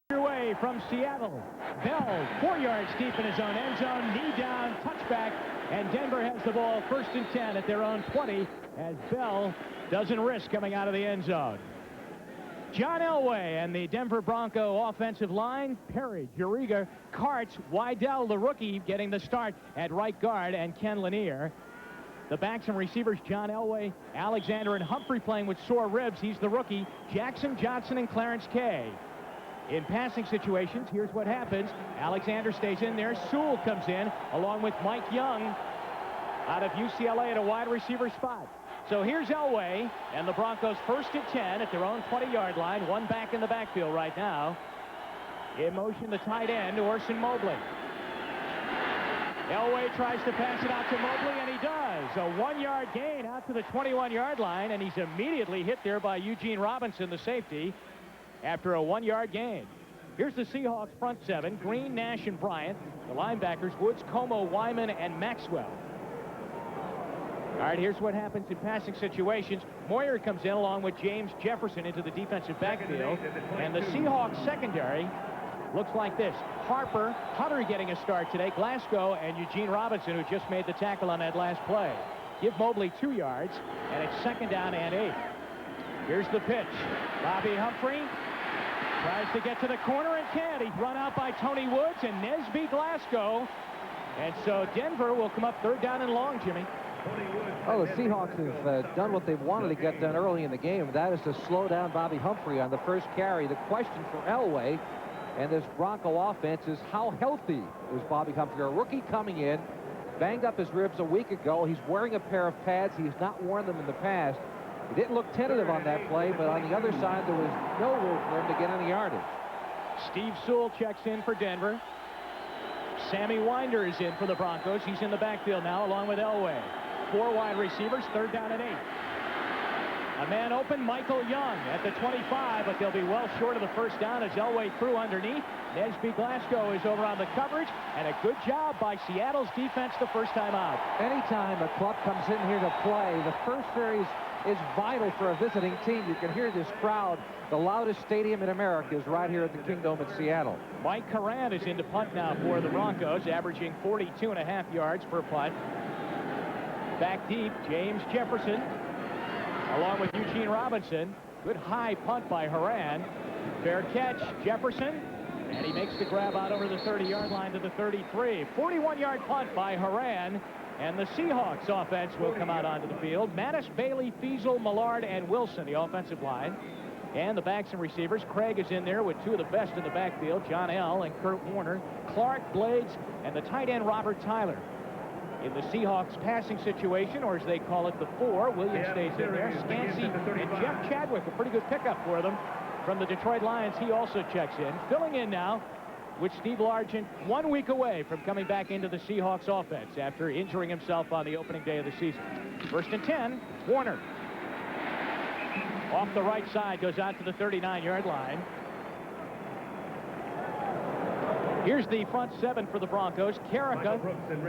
Away from Seattle. Bell 4 yards deep in his own end zone. Knee down, touchback, and Denver has the ball 1st and 10 at their own 20 as Bell doesn't risk coming out of the end zone. John Elway and the Denver Bronco offensive line. Perry, Juriga, Karts, Wydell, the rookie, getting the start at right guard, and Ken Lanier. The backs and receivers, John Elway, Alexander, and Humphrey playing with sore ribs. He's the rookie. Jackson, Johnson, and Clarence Kay. In passing situations, here's what happens. Alexander stays in there. Sewell comes in along with Mike Young out of UCLA at a wide receiver spot. So here's Elway and the Broncos 1st and 10 at their own 20-yard line. One back in the backfield right now. In motion, the tight end, Orson Mobley. Elway tries to pass it out to Mobley, and he does. A 1-yard gain out to the 21-yard line, and he's immediately hit there by Eugene Robinson, the safety, after a 1-yard gain. Here's the Seahawks front seven: Green, Nash, and Bryant. The linebackers, Woods, Como, Wyman, and Maxwell. All right, here's what happens in passing situations. Moyer comes in along with James Jefferson into the defensive backfield. And the Seahawks secondary looks like this. Harper, Hunter getting a start today, Glasgow, and Eugene Robinson, who just made the tackle on that last play. Give Mobley 2 yards, and it's 2nd down and 8. Here's the pitch. Bobby Humphrey tries to get to the corner and can't. He's run out by Tony Woods and Nesby Glasgow. And so Denver will come up 3rd down and long, Jimmy. Well, the Seahawks have done what they've wanted to get done early in the game. That is to slow down Bobby Humphrey on the first carry. The question for Elway and this Bronco offense is, how healthy is Bobby Humphrey? A rookie coming in, banged up his ribs a week ago. He's wearing a pair of pads. He's not worn them in the past. He didn't look tentative on that play, but on the other side, there was no room for him to get any yardage. Steve Sewell checks in for Denver. Sammy Winder is in for the Broncos. He's in the backfield now along with Elway. 4 wide receivers, 3rd down and 8. A man open, Michael Young at the 25, but they'll be well short of the 1st down as Elway threw underneath. Nesby Glasgow is over on the coverage, and a good job by Seattle's defense the first time out. Anytime a club comes in here to play, the first series is vital for a visiting team. You can hear this crowd. The loudest stadium in America is right here at the Kingdome in Seattle. Mike Curran is into punt now for the Broncos, averaging 42.5 yards per punt. Back deep, James Jefferson, along with Eugene Robinson. Good high punt by Haran. Fair catch, Jefferson, and he makes the grab out over the 30-yard line to the 33. 41-yard punt by Haran, and the Seahawks offense will come out onto the field. Mattis, Bailey, Feasel, Millard, and Wilson, the offensive line. And the backs and receivers, Craig is in there with 2 of the best in the backfield, John L. and Kurt Warner, Clark, Blades, and the tight end Robert Tyler. In the Seahawks passing situation, or as they call it, the 4, Williams stays in there. Scansey and Jeff Chadwick, a pretty good pickup for them from the Detroit Lions. He also checks in. Filling in now with Steve Largent, 1 week away from coming back into the Seahawks offense after injuring himself on the opening day of the season. 1st and 10, Warner. Off the right side, goes out to the 39-yard line. Here's the front seven for the Broncos. Carrica,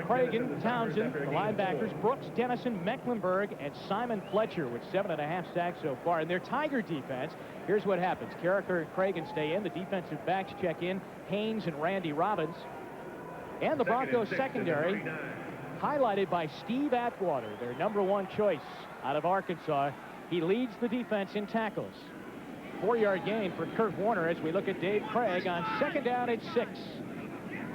Cragen, Townsend, the linebackers, Brooks, Dennison, Mecklenburg, and Simon Fletcher with 7.5 sacks so far. In their Tiger defense, here's what happens. Carrica and Cragen stay in. The defensive backs check in. Haynes and Randy Robbins. And the Broncos secondary, highlighted by Steve Atwater, their #1 choice out of Arkansas. He leads the defense in tackles. 4-yard gain for Kurt Warner as we look at Dave Craig on 2nd down and 6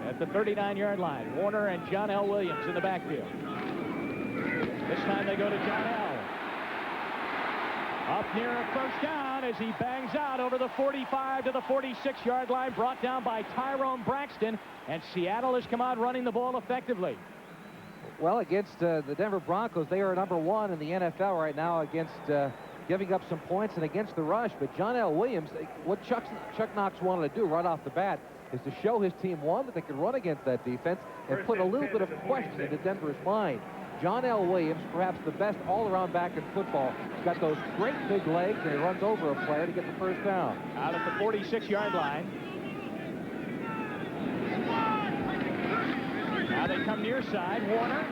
at the 39-yard line. Warner and John L. Williams in the backfield. This time they go to John L. Up near a 1st down as he bangs out over the 45 to the 46-yard line, brought down by Tyrone Braxton, and Seattle has come out running the ball effectively. Well, against the Denver Broncos, they are #1 in the NFL right now against giving up some points and against the rush. But John L. Williams, what Chuck Knox wanted to do right off the bat is to show his team, one, that they could run against that defense and put a little bit of question into Denver's mind. John L. Williams, perhaps the best all-around back in football. He's got those great big legs, and he runs over a player to get the 1st down. Out at the 46-yard line. Now they come near side. Warner.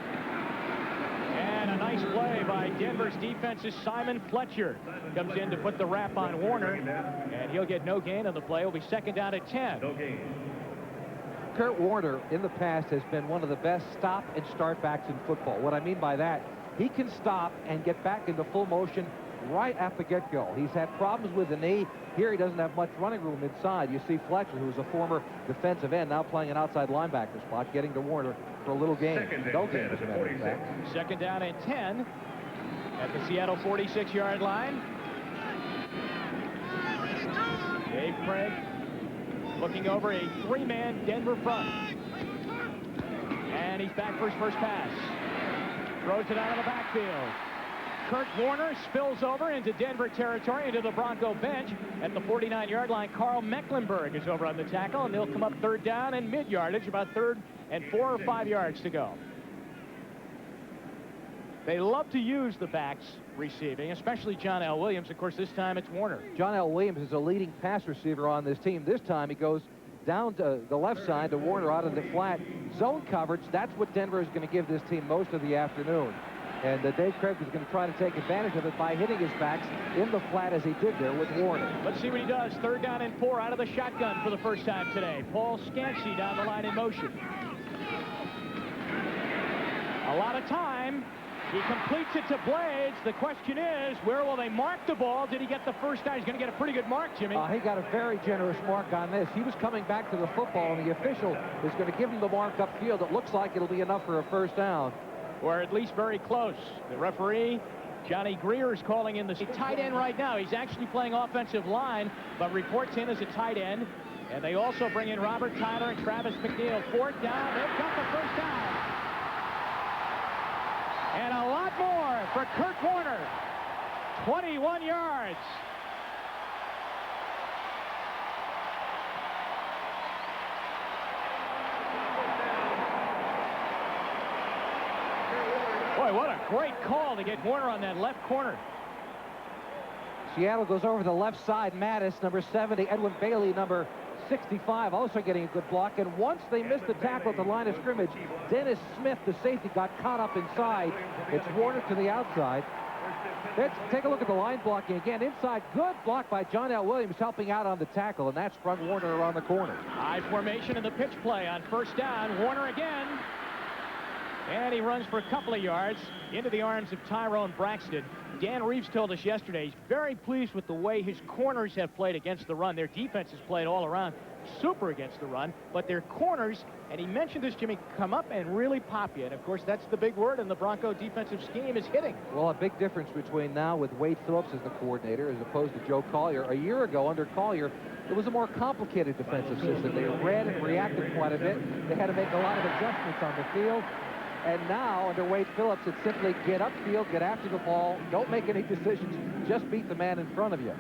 And a nice play by Denver's defense's Simon Fletcher. Comes in to put the wrap on Warner, and he'll get no gain on the play. It'll be second down at 10. Kurt Warner, in the past, has been one of the best stop and start backs in football. What I mean by that, he can stop and get back into full motion right at the get-go. He's had problems with the knee. Here he doesn't have much running room inside. You see Fletcher, who's a former defensive end, now playing an outside linebacker spot, getting to Warner for a little gain. No gain, as a matter of fact. Second down and 10 at the Seattle 46-yard line. Dave Craig looking over a three-man Denver front. And he's back for his first pass. Throws it out of the backfield. Kurt Warner spills over into Denver territory, into the Bronco bench. At the 49-yard line, Carl Mecklenburg is over on the tackle, and they'll come up third down and mid-yardage, about third and 4 or 5 yards to go. They love to use the backs receiving, especially John L. Williams. Of course, this time it's Warner. John L. Williams is a leading pass receiver on this team. This time he goes down to the left side to Warner out of the flat. Zone coverage, that's what Denver is going to give this team most of the afternoon. And Dave Craig is going to try to take advantage of it by hitting his backs in the flat as he did there with Warner. Let's see what he does. Third down and 4 out of the shotgun for the first time today. Paul Scansey down the line in motion. A lot of time. He completes it to Blades. The question is, where will they mark the ball? Did he get the first down? He's going to get a pretty good mark, Jimmy. He got a very generous mark on this. He was coming back to the football, and the official is going to give him the mark upfield. It looks like it'll be enough for a first down. Or at least very close. The referee, Johnny Greer, is calling in the tight end right now. He's actually playing offensive line, but reports in as a tight end. And they also bring in Robert Tyler and Travis McNeil. Fourth down. They've got the first down. And a lot more for Kurt Warner. 21 yards. Boy, what a great call to get Warner on that left corner. Seattle goes over the left side. Mattis, number 70. Edwin Bailey, number 65, also getting a good block. And once they missed the tackle at the line of scrimmage, Dennis Smith, the safety, got caught up inside. It's Warner to the outside. Let's take a look at the line blocking again. Inside, good block by John L. Williams, helping out on the tackle, and that sprung Warner around the corner. High formation in the pitch play on first down. Warner again. And he runs for a couple of yards into the arms of Tyrone Braxton. Dan Reeves told us yesterday he's very pleased with the way his corners have played against the run. Their defense has played all around super against the run, but their corners, and he mentioned this, Jimmy, come up and really pop you. And, of course, that's the big word in the Bronco defensive scheme is hitting. Well, a big difference between now with Wade Phillips as the coordinator as opposed to Joe Collier. A year ago, under Collier, it was a more complicated defensive system. They read and reacted quite a bit. They had to make a lot of adjustments on the field. And now, under Wade Phillips, it's simply get upfield, get after the ball, don't make any decisions, just beat the man in front of you.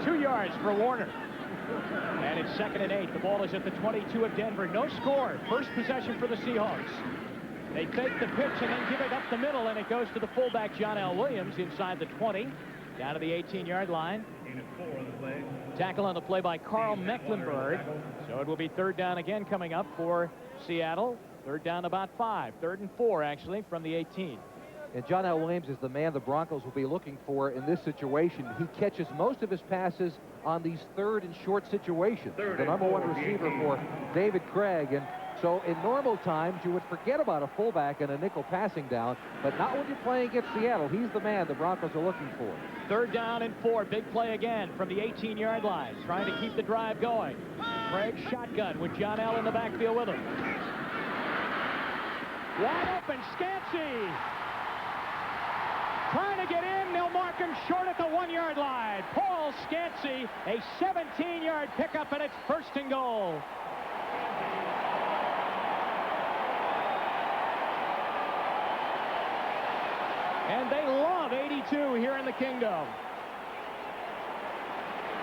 2 yards for Warner. And it's second and 8. The ball is at the 22 of Denver. No score. First possession for the Seahawks. They fake the pitch and then give it up the middle, and it goes to the fullback, John L. Williams, inside the 20, down to the 18-yard line. Tackle on the play by Carl Mecklenburg. So it will be third down again coming up for Seattle. Third down about 5. 3rd and 4, actually, from the 18. And John L. Williams is the man the Broncos will be looking for in this situation. He catches most of his passes on these third and short situations. The number one receiver for David Craig. And so in normal times, you would forget about a fullback and a nickel passing down, but not when you're playing against Seattle. He's the man the Broncos are looking for. Third down and 4. Big play again from the 18-yard line, trying to keep the drive going. Craig shotgun with John L. in the backfield with him. Wide open, Scansey. Trying to get in, they'll mark him short at the 1-yard line. Paul Scansey, a 17-yard pickup, and it's 1st and goal. And they love 82 here in the Kingdom.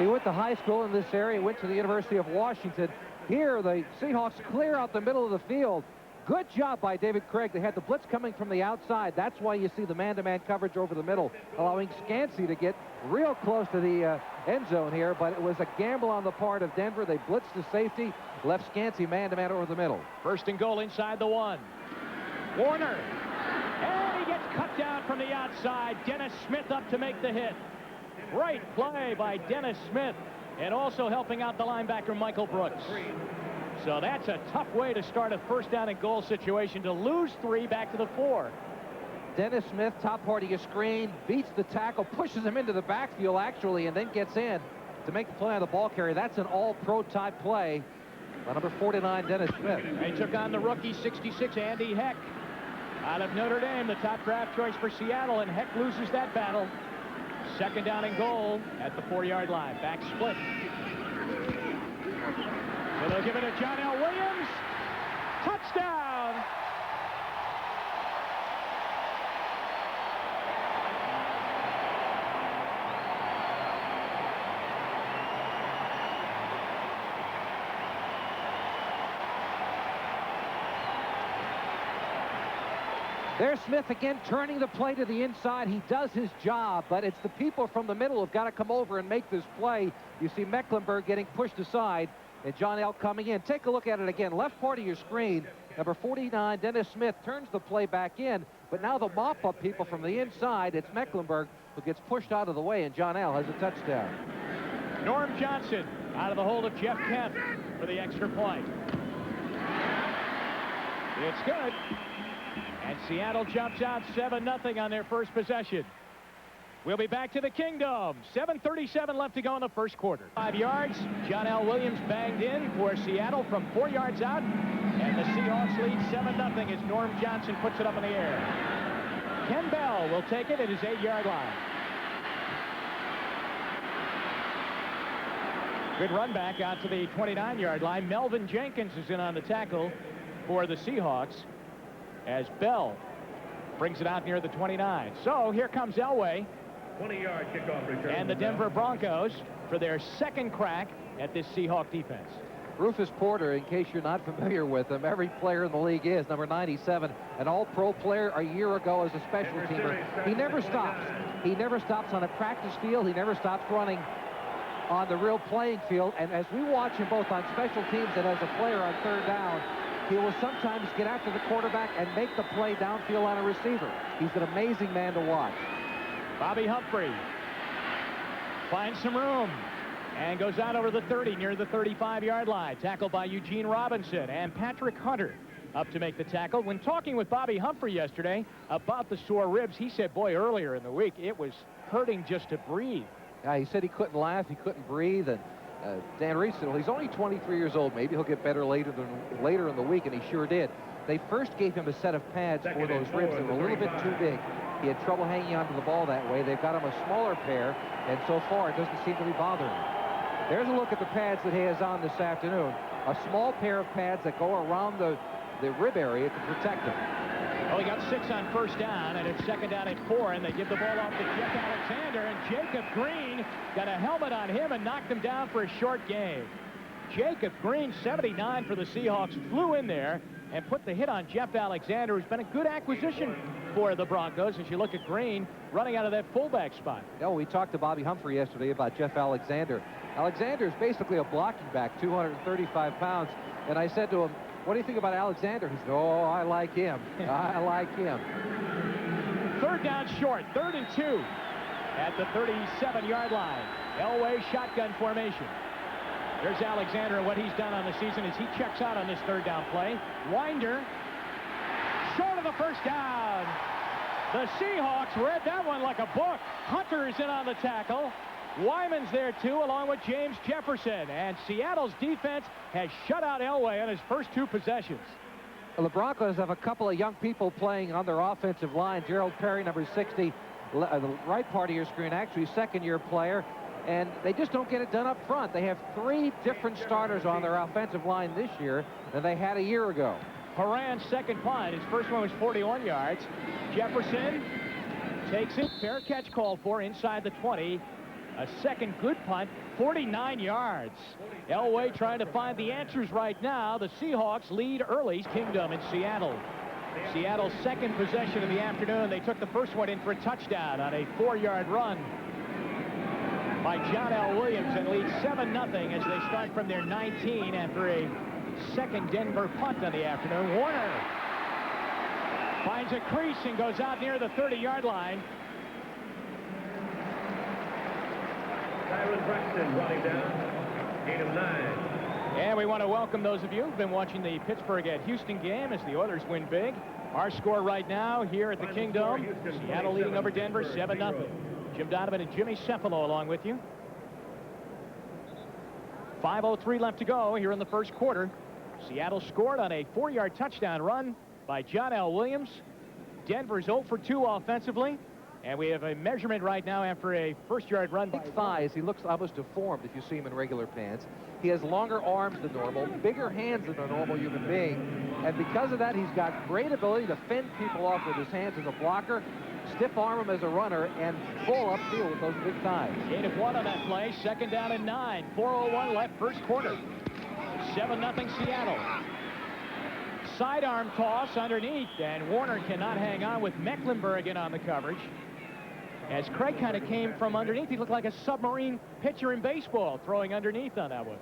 He went to high school in this area, went to the University of Washington. Here, the Seahawks clear out the middle of the field. Good job by David Craig. They had the blitz coming from the outside. That's why you see the man-to-man coverage over the middle, allowing Scansey to get real close to the end zone here, but it was a gamble on the part of Denver. They blitzed to safety, left Scansey man-to-man over the middle. 1st and goal inside the 1. Warner. And he cut down from the outside. Dennis Smith up to make the hit. Great play by Dennis Smith, and also helping out the linebacker Michael Brooks. So that's a tough way to start a first down and goal situation, to lose 3 back to the 4. Dennis Smith, top part of your screen, beats the tackle, pushes him into the backfield actually, and then gets in to make the play on the ball carrier. That's an all-pro type play by number 49, Dennis Smith. They took on the rookie 66, Andy Heck, out of Notre Dame, the top draft choice for Seattle, and Heck loses that battle. Second down and goal at the 4-yard line. Back split. So they'll give it to John L. Williams. Touchdown! There's Smith again, turning the play to the inside. He does his job, but it's the people from the middle who've got to come over and make this play. You see Mecklenburg getting pushed aside, and John L. coming in. Take a look at it again. Left part of your screen, number 49, Dennis Smith, turns the play back in, but now the mop-up people from the inside, it's Mecklenburg who gets pushed out of the way, and John L. has a touchdown. Norm Johnson out of the hold of Jeff Kemp for the extra point. It's good. And Seattle jumps out 7-0 on their first possession. We'll be back to the Kingdom. 7:37 left to go in the first quarter. 5 yards. John L. Williams banged in for Seattle from 4 yards out. And the Seahawks lead 7-0 as Norm Johnson puts it up in the air. Ken Bell will take it at his 8-yard line. Good run back out to the 29-yard line. Melvin Jenkins is in on the tackle for the Seahawks, as Bell brings it out near the 29. So here comes Elway 20-yard kickoff return. and the Denver Broncos for their second crack at this Seahawk defense. Rufus Porter, in case you're not familiar with him, every player in the league is, number 97, an all-pro player a year ago as a special teamer. He never stops. He never stops on a practice field. He never stops running on the real playing field. And as we watch him both on special teams and as a player on third down, he will sometimes get after the quarterback and make the play downfield on a receiver. He's an amazing man to watch. Bobby Humphrey finds some room and goes out over the 30 near the 35-yard line. Tackled by Eugene Robinson and Patrick Hunter up to make the tackle. When talking with Bobby Humphrey yesterday about the sore ribs, he said, boy, earlier in the week, it was hurting just to breathe. Yeah, he said he couldn't laugh, he couldn't breathe, and Dan Reese said, well, he's only 23 years old. Maybe he'll get better later in the week, and he sure did. They first gave him a set of pads for those ribs that were a little bit too big. He had trouble hanging onto the ball that way. They've got him a smaller pair, and so far it doesn't seem to be bothering him. There's a look at the pads that he has on this afternoon. A small pair of pads that go around the rib area to protect him. Well, he got 6 on first down, and it's second down and 4, and they give the ball off to Jeff Alexander, and Jacob Green got a helmet on him and knocked him down for a short gain. Jacob Green, 79 for the Seahawks, flew in there and put the hit on Jeff Alexander, who's been a good acquisition for the Broncos as you look at Green running out of that fullback spot. No, we talked to Bobby Humphrey yesterday about Jeff Alexander. Alexander is basically a blocking back, 235 pounds, and I said to him, what do you think about Alexander? He said, oh, I like him. I like him. Third down short, 3rd and 2 at the 37-yard line. Elway shotgun formation. There's Alexander, and what he's done on the season is he checks out on this third down play. Winder, short of the first down. The Seahawks read that one like a book. Hunter is in on the tackle. Wyman's there too, along with James Jefferson, and Seattle's defense has shut out Elway on his first 2 possessions. Well, the Broncos have a couple of young people playing on their offensive line. Gerald Perry, number 60, the right part of your screen, actually second-year player, and they just don't get it done up front. They have 3 different starters on their offensive line this year than they had a year ago. Horan's second punt, his first one was 41 yards. Jefferson takes it, fair catch called for inside the 20. A second good punt, 49 yards. Elway trying to find the answers right now. The Seahawks lead early. Kingdom in Seattle. Seattle's second possession of the afternoon. They took the first one in for a touchdown on a 4-yard run by John L. Williams and lead 7-0 as they start from their 19 after a second Denver punt on the afternoon. Warner Finds a crease and goes out near the 30-yard line. Tyron Braxton running down. Gain of 9. And we want to welcome those of you who've been watching the Pittsburgh at Houston game as the Oilers win big. Our score right now here at the Kingdom, Seattle leading over Denver 7-0. Jim Donovan and Jimmy Cephalo along with you. 5:03 left to go here in the first quarter. Seattle scored on a 4-yard touchdown run by John L. Williams. Denver's 0 for 2 offensively. And we have a measurement right now after a first-yard run. Big thighs. He looks almost deformed if you see him in regular pants. He has longer arms than normal, bigger hands than a normal human being. And because of that, he's got great ability to fend people off with his hands as a blocker, stiff arm him as a runner, and full upfield with those big thighs. Gain of 1 on that play. Second down and 9. 4:01 left first quarter. 7-0 Seattle. Sidearm toss underneath, and Warner cannot hang on with Mecklenburg in on the coverage. As Craig kind of came from underneath, he looked like a submarine pitcher in baseball throwing underneath on that one.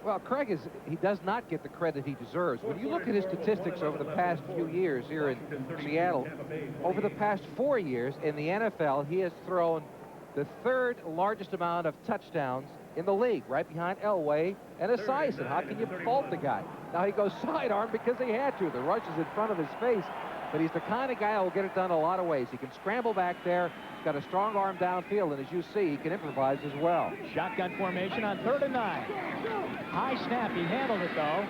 Well, Craig he does not get the credit he deserves. When you look at his statistics over the past few years here in Seattle, over the past 4 years in the NFL, he has thrown the 3rd largest amount of touchdowns in the league, right behind Elway and Esiason. How can you fault the guy? Now he goes sidearm because he had to. The rush is in front of his face, but he's the kind of guy that will get it done a lot of ways. He can scramble back there. He's got a strong arm downfield, and as you see, he can improvise as well. Shotgun formation on 3rd and 9. High snap. He handled it, though.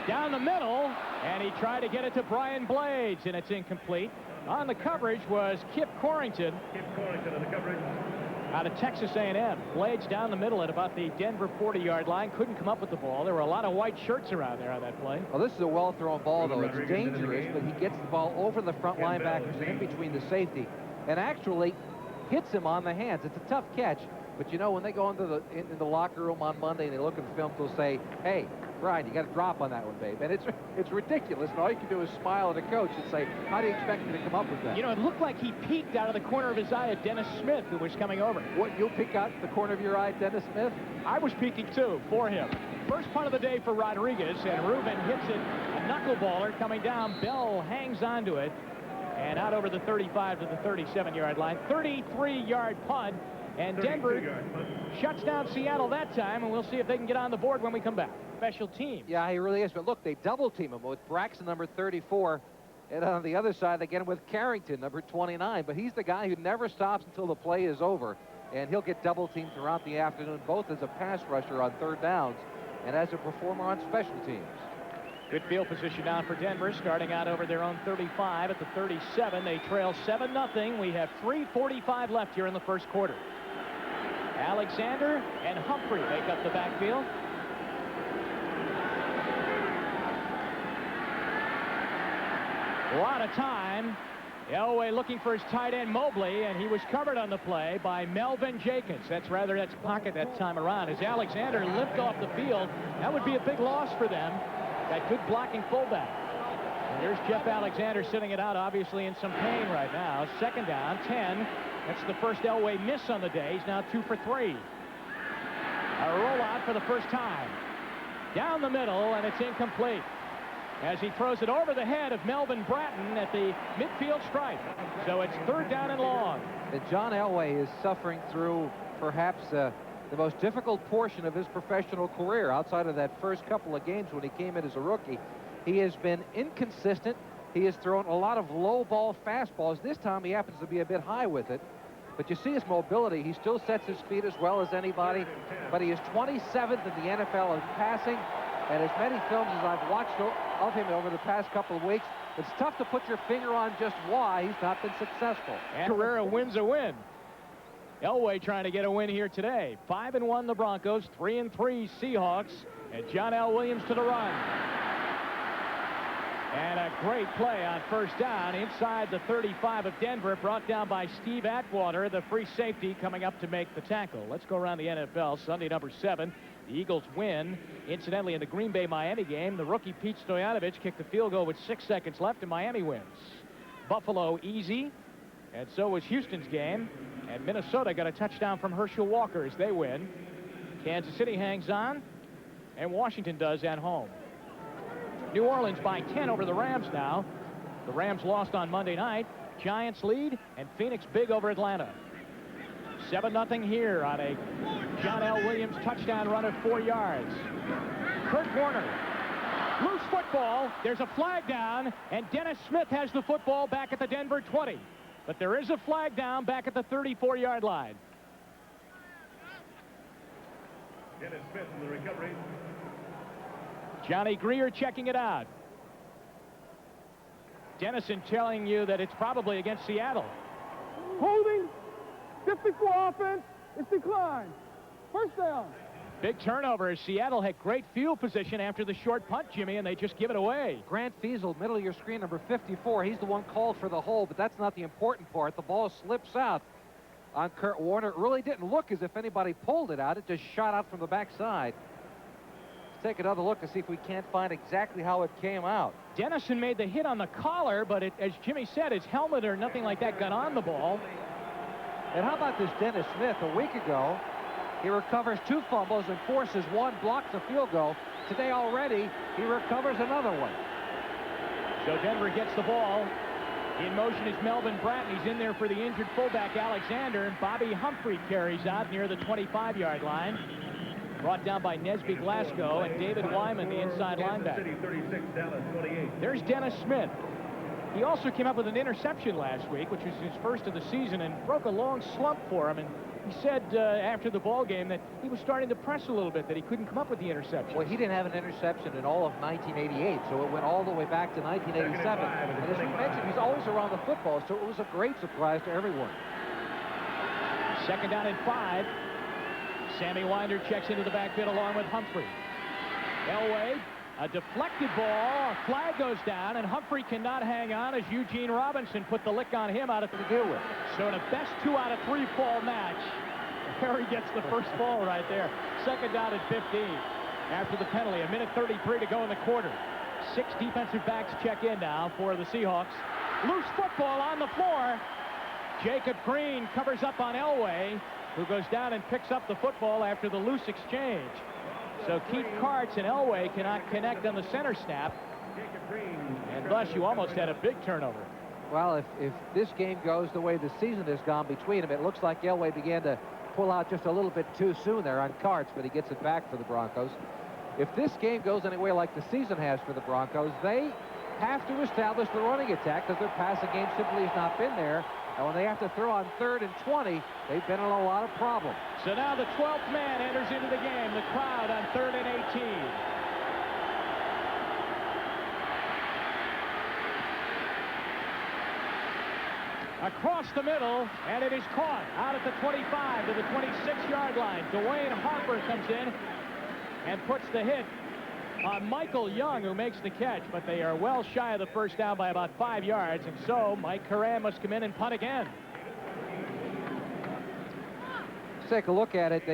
Down the middle, and he tried to get it to Brian Blades, and it's incomplete. On the coverage was Kip Corrington. Kip Corrington on the coverage. Out of Texas A&M. Blades down the middle at about the Denver 40-yard line. Couldn't come up with the ball. There were a lot of white shirts around there on that play. Well, this is a well-thrown ball, though. It's dangerous, but he gets the ball over the front linebackers and in between the safety, and actually hits him on the hands. It's a tough catch, but you know, when they go into the locker room on Monday and they look at the film, they'll say, "Hey, Brian, you got to drop on that one, babe." And it's ridiculous, and all you can do is smile at a coach and say, "How do you expect me to come up with that?" You know, it looked like he peeked out of the corner of his eye at Dennis Smith, who was coming over. What, you'll peek out the corner of your eye at Dennis Smith? I was peeking, too, for him. First punt of the day for Rodriguez, and Reuben hits it. A knuckleballer coming down. Bell hangs onto it, and out over the 35 to the 37-yard line. 33-yard punt, and Denver shuts down Seattle that time, and we'll see if they can get on the board when we come back. Special teams. Yeah, he really is. But look, they double-team him with Braxton, number 34, and on the other side, they get him with Carrington, number 29. But he's the guy who never stops until the play is over, and he'll get double-teamed throughout the afternoon, both as a pass rusher on 3rd downs and as a performer on special teams. Good field position now for Denver, starting out over their own 35 at the 37. They trail 7-0. We have 3:45 left here in the first quarter. Alexander and Humphrey make up the backfield. A lot of time. Elway looking for his tight end Mobley, and he was covered on the play by Melvin Jenkins. That's pocket that time around. As Alexander limped off the field, that would be a big loss for them. That good blocking fullback. And there's Jeff Alexander sitting it out, obviously in some pain right now. 2nd down, 10. That's the first Elway miss on the day. He's now 2 for 3. A rollout for the first time. Down the middle, and it's incomplete, as he throws it over the head of Melvin Bratton at the midfield stripe. So it's 3rd down and long. And John Elway is suffering through perhaps the most difficult portion of his professional career outside of that first couple of games when he came in as a rookie. He has been inconsistent. He has thrown a lot of low ball fastballs. This time he happens to be a bit high with it. But you see his mobility. He still sets his feet as well as anybody. But he is 27th in the NFL in passing. And as many films as I've watched of him over the past couple of weeks, it's tough to put your finger on just why he's not been successful. And Carrera wins a win. Elway trying to get a win here today. 5-1 the Broncos, 3-3 Seahawks, and John L. Williams to the run. And a great play on 1st down inside the 35 of Denver, brought down by Steve Atwater, the free safety, coming up to make the tackle. Let's go around the NFL. Sunday, number 7. The Eagles win. Incidentally, in the Green Bay-Miami game, the rookie Pete Stoyanovich kicked the field goal with 6 seconds left, and Miami wins. Buffalo easy, and so was Houston's game. And Minnesota got a touchdown from Herschel Walker as they win. Kansas City hangs on, and Washington does at home. New Orleans by 10 over the Rams now. The Rams lost on Monday night. Giants lead, and Phoenix big over Atlanta. 7-0 here on a John L. Williams touchdown run of 4 yards. Kurt Warner. Loose football. There's a flag down, and Dennis Smith has the football back at the Denver 20. But there is a flag down back at the 34-yard line. Dennis Smith in the recovery. Johnny Greer checking it out. Dennison telling you that it's probably against Seattle. Holding. 54 offense. It's declined. First down. Big turnover as Seattle had great field position after the short punt, Jimmy, and they just give it away. Grant Fiesel, middle of your screen, number 54. He's the one called for the hold, but that's not the important part. The ball slips out on Kurt Warner. It really didn't look as if anybody pulled it out. It just shot out from the backside. Let's take another look and see if we can't find exactly how it came out. Dennison made the hit on the collar, but as Jimmy said, his helmet or nothing like that got on the ball. And how about this Dennis Smith? A week ago, he recovers 2 fumbles and forces 1, blocks a field goal. Today already, he recovers another one. So Denver gets the ball. In motion is Melvin Bratton. He's in there for the injured fullback Alexander, and Bobby Humphrey carries out near the 25-yard line. Brought down by Nesby Glasgow and David Wyman, the inside linebacker. City 36, Dallas 28. There's Dennis Smith. He also came up with an interception last week, which was his first of the season, and broke a long slump for him. And he said after the ball game that he was starting to press a little bit, that he couldn't come up with the interception. Well, he didn't have an interception in all of 1988, so it went all the way back to 1987. And as we mentioned, he's always around the football, so it was a great surprise to everyone. 2nd down and 5. Sammy Winder checks into the backfield along with Humphrey. Elway, a deflected ball, a flag goes down, and Humphrey cannot hang on as Eugene Robinson put the lick on him out of the deal with. So in a best 2 out of 3 fall match, Harry gets the first ball right there. 2nd down and 15 after the penalty. 1:33 to go in the quarter. 6 defensive backs check in now for the Seahawks. Loose football on the floor. Jacob Green covers up on Elway, who goes down and picks up the football after the loose exchange. So Keith Karts and Elway cannot connect on the center snap, and thus you almost had a big turnover. Well, if this game goes the way the season has gone between them, it looks like Elway began to pull out just a little bit too soon there on Karts, but he gets it back for the Broncos. If this game goes anyway like the season has for the Broncos, they have to establish the running attack because their passing game simply has not been there. And when they have to throw on 3rd and 20, they've been in a lot of problems. So now the 12th man enters into the game. The crowd on 3rd and 18. Across the middle, and it is caught out at the 25 to the 26-yard line. Dwayne Harper comes in and puts the hit on Michael Young, who makes the catch, but they are well shy of the first down by about 5 yards, and so Mike Curran must come in and punt again. Let's take a look at it.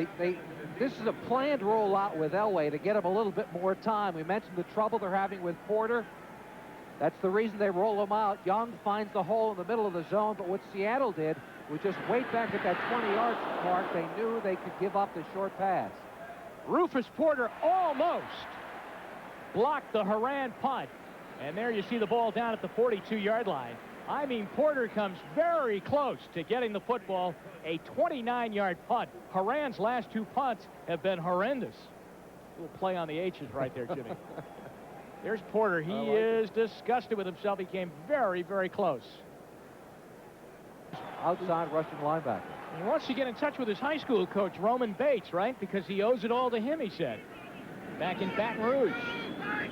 This is a planned rollout with Elway to get him a little bit more time. We mentioned the trouble they're having with Porter. That's the reason they roll him out. Young finds the hole in the middle of the zone, but what Seattle did was just wait back at that 20-yard mark. They knew they could give up the short pass. Rufus Porter almost blocked the Haran punt. And there you see the ball down at the 42-yard line. I mean, Porter comes very close to getting the football. A 29-yard punt. Haran's last 2 punts have been horrendous. A little play on the H's right there, Jimmy. There's Porter. He is disgusted with himself. He came very, very close. Outside rushing linebacker. He wants to get in touch with his high school coach, Roman Bates, right? Because he owes it all to him, he said. Back in Baton Rouge. On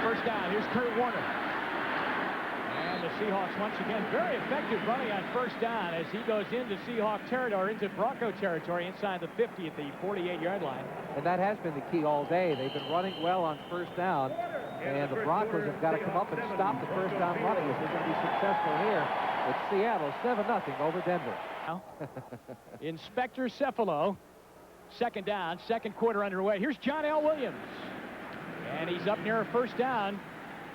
1st down, here's Kurt Warner. And the Seahawks once again very effective running on 1st down as he goes into Seahawk territory, into Bronco territory inside the 50 at the 48-yard line. And that has been the key all day. They've been running well on 1st down, and the Broncos have got to come up and stop the 1st down running if they're going to be successful here. It's Seattle 7-0 over Denver. Inspector Cephalo. 2nd down, 2nd quarter underway. Here's John L. Williams. And he's up near a 1st down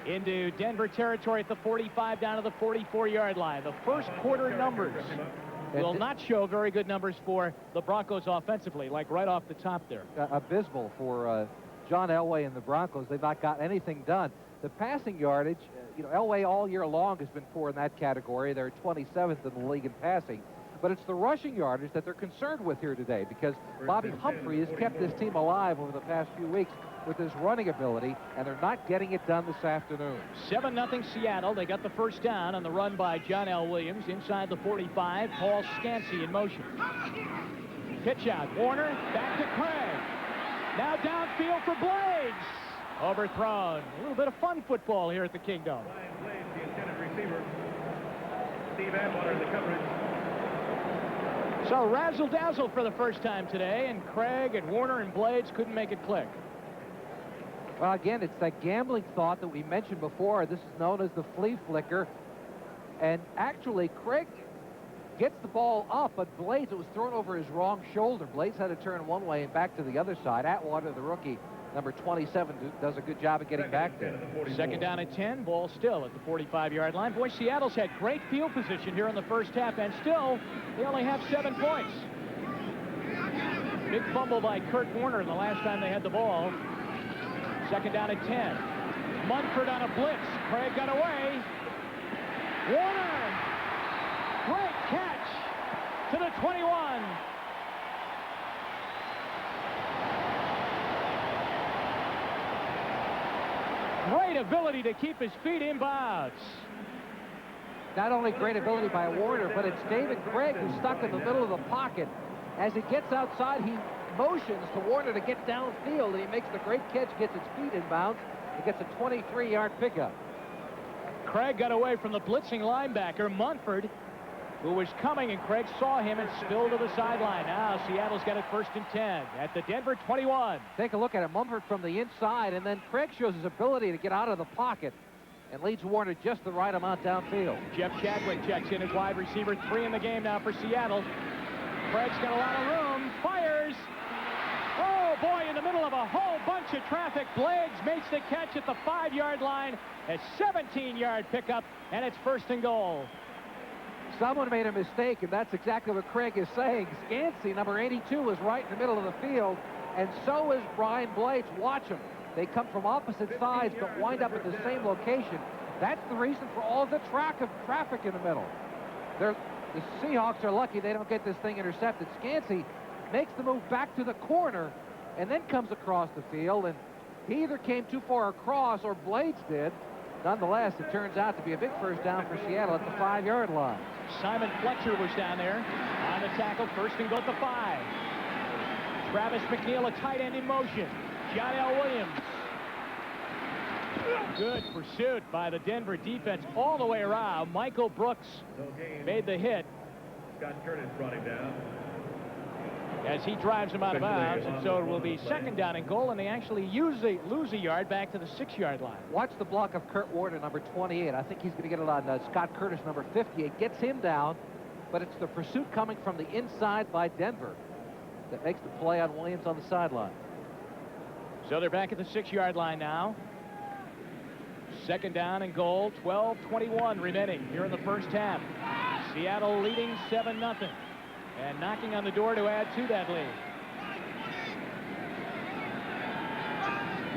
into Denver territory at the 45 down to the 44-yard line. The 1st quarter numbers will not show very good numbers for the Broncos offensively, like right off the top there. Abysmal for John Elway and the Broncos. They've not got anything done. The passing yardage, Elway all year long has been poor in that category. They're 27th in the league in passing. But it's the rushing yardage that they're concerned with here today, because Bobby Humphrey has kept this team alive over the past few weeks with his running ability, and they're not getting it done this afternoon. 7-0 Seattle. They got the first down on the run by John L. Williams inside the 45. Paul Scansey in motion. Pitch out. Warner back to Craig. Now downfield for Blades. Overthrown. A little bit of fun football here at the Kingdom. Ryan Blades, the intended receiver. Steve Atwater, the coverage. So razzle-dazzle for the first time today, and Craig and Warner and Blades couldn't make it click. Well, again, it's that gambling thought that we mentioned before. This is known as the flea flicker. And actually, Craig gets the ball up, but Blades, it was thrown over his wrong shoulder. Blades had to turn one way and back to the other side. Atwater, the rookie, number 27, does a good job of getting back there. Second down at 10, ball still at the 45-yard line. Boy, Seattle's had great field position here in the first half, and still, they only have 7 points. Big fumble by Kurt Warner the last time they had the ball. Second down at 10. Munford on a blitz. Craig got away. Warner! Great catch to the 21. Great ability to keep his feet in bounds. Not only great ability by Warner, but it's David Craig who's stuck in the middle of the pocket. As he gets outside, he motions to Warner to get downfield, and he makes the great catch, gets his feet in bounds, and gets a 23-yard pickup. Craig got away from the blitzing linebacker, Munford, who was coming, and Craig saw him and spilled to the sideline. Now Seattle's got it 1st and 10 at the Denver 21. Take a look at it. Munford from the inside, and then Craig shows his ability to get out of the pocket and leads Warner just the right amount downfield. Jeff Chadwick checks in as wide receiver 3 in the game now for Seattle. Craig's got a lot of room, fires. Oh, boy, in the middle of a whole bunch of traffic, Blades makes the catch at the 5-yard line. A 17-yard pickup, and it's 1st and goal. Someone made a mistake, and that's exactly what Craig is saying. Scansey, number 82, is right in the middle of the field, and so is Brian Blades. Watch them. They come from opposite sides, but wind up at the same location. That's the reason for all the traffic in the middle. The Seahawks are lucky they don't get this thing intercepted. Scansey makes the move back to the corner and then comes across the field, and he either came too far across or Blades did. Nonetheless, it turns out to be a big first down for Seattle at the 5-yard line. Simon Fletcher was down there on the tackle, 1st and goal at the 5. Travis McNeil, a tight end in motion. John L. Williams. Good pursuit by the Denver defense all the way around. Michael Brooks made the hit. Scott Curtis brought him down. As he drives him out of bounds, and so it will be 2nd down and goal, and they actually lose a yard back to the 6-yard line. Watch the block of Kurt Warner, number 28. I think he's going to get it on Scott Curtis, number 50. It gets him down, but it's the pursuit coming from the inside by Denver that makes the play on Williams on the sideline. So they're back at the 6-yard line now. 2nd down and goal, 12:21 remaining here in the first half. Seattle leading 7-0. And knocking on the door to add to that lead.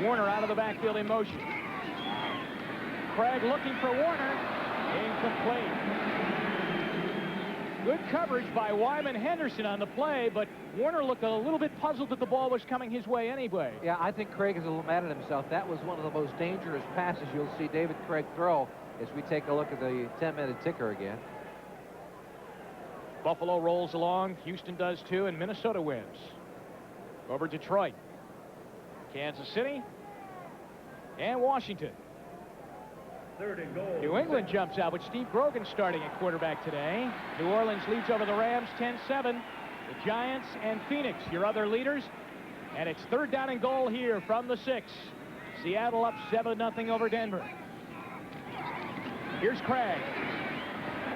Warner out of the backfield in motion. Craig looking for Warner. Incomplete. Good coverage by Wyman Henderson on the play, but Warner looked a little bit puzzled that the ball was coming his way anyway. Yeah, I think Craig is a little mad at himself. That was one of the most dangerous passes you'll see David Craig throw as we take a look at the 10-minute ticker again. Buffalo rolls along, Houston does too, and Minnesota wins. Over Detroit, Kansas City, and Washington. 3rd and goal. New England jumps out with Steve Grogan starting at quarterback today. New Orleans leads over the Rams 10-7. The Giants and Phoenix, your other leaders. And it's 3rd down and goal here from the 6. Seattle up 7-0 over Denver. Here's Craig.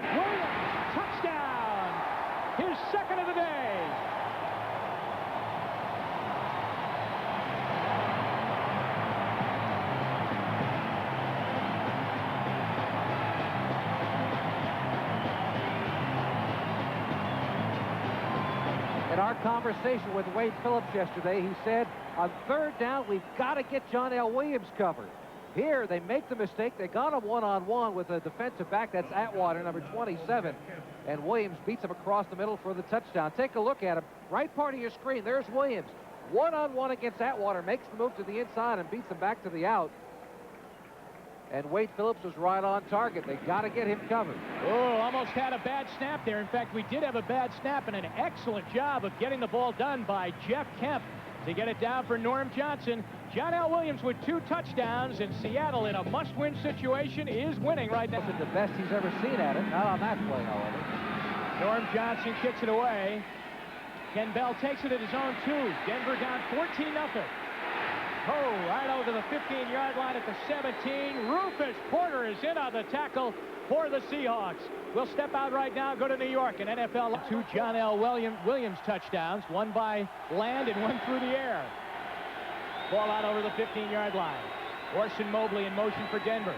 Williams, touchdown! His 2nd of the day. In our conversation with Wade Phillips yesterday, he said, on 3rd down, we've got to get John L. Williams covered. Here, they make the mistake. They got him one-on-one with a defensive back. That's Atwater, number 27. And Williams beats him across the middle for the touchdown. Take a look at him. Right part of your screen, there's Williams. One-on-one against Atwater, makes the move to the inside and beats him back to the out. And Wade Phillips was right on target. They got to get him covered. Oh, almost had a bad snap there. In fact, we did have a bad snap and an excellent job of getting the ball done by Jeff Kemp to get it down for Norm Johnson. John L. Williams with 2 touchdowns, and Seattle in a must-win situation is winning right now. This is the best he's ever seen at it. Not on that play, however. Norm Johnson kicks it away. Ken Bell takes it at his own 2. Denver down 14-0. Oh, right over the 15-yard line at the 17. Rufus Porter is in on the tackle for the Seahawks. We'll step out right now, go to New York, and NFL 2 John L. Williams touchdowns, one by land and one through the air. Ball out over the 15-yard line. Orson Mobley in motion for Denver.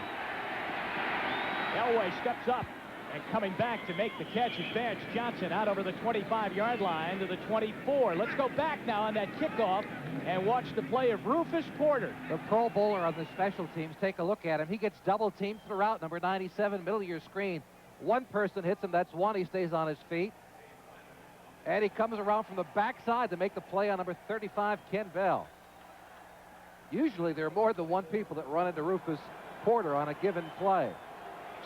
Elway steps up. And coming back to make the catch is Vance Johnson out over the 25-yard line to the 24. Let's go back now on that kickoff and watch the play of Rufus Porter. The Pro Bowler on the special teams. Take a look at him. He gets double teamed throughout. Number 97, middle of your screen. One person hits him. That's one. He stays on his feet. And he comes around from the backside to make the play on number 35, Ken Bell. Usually there are more than one people that run into Rufus Porter on a given play.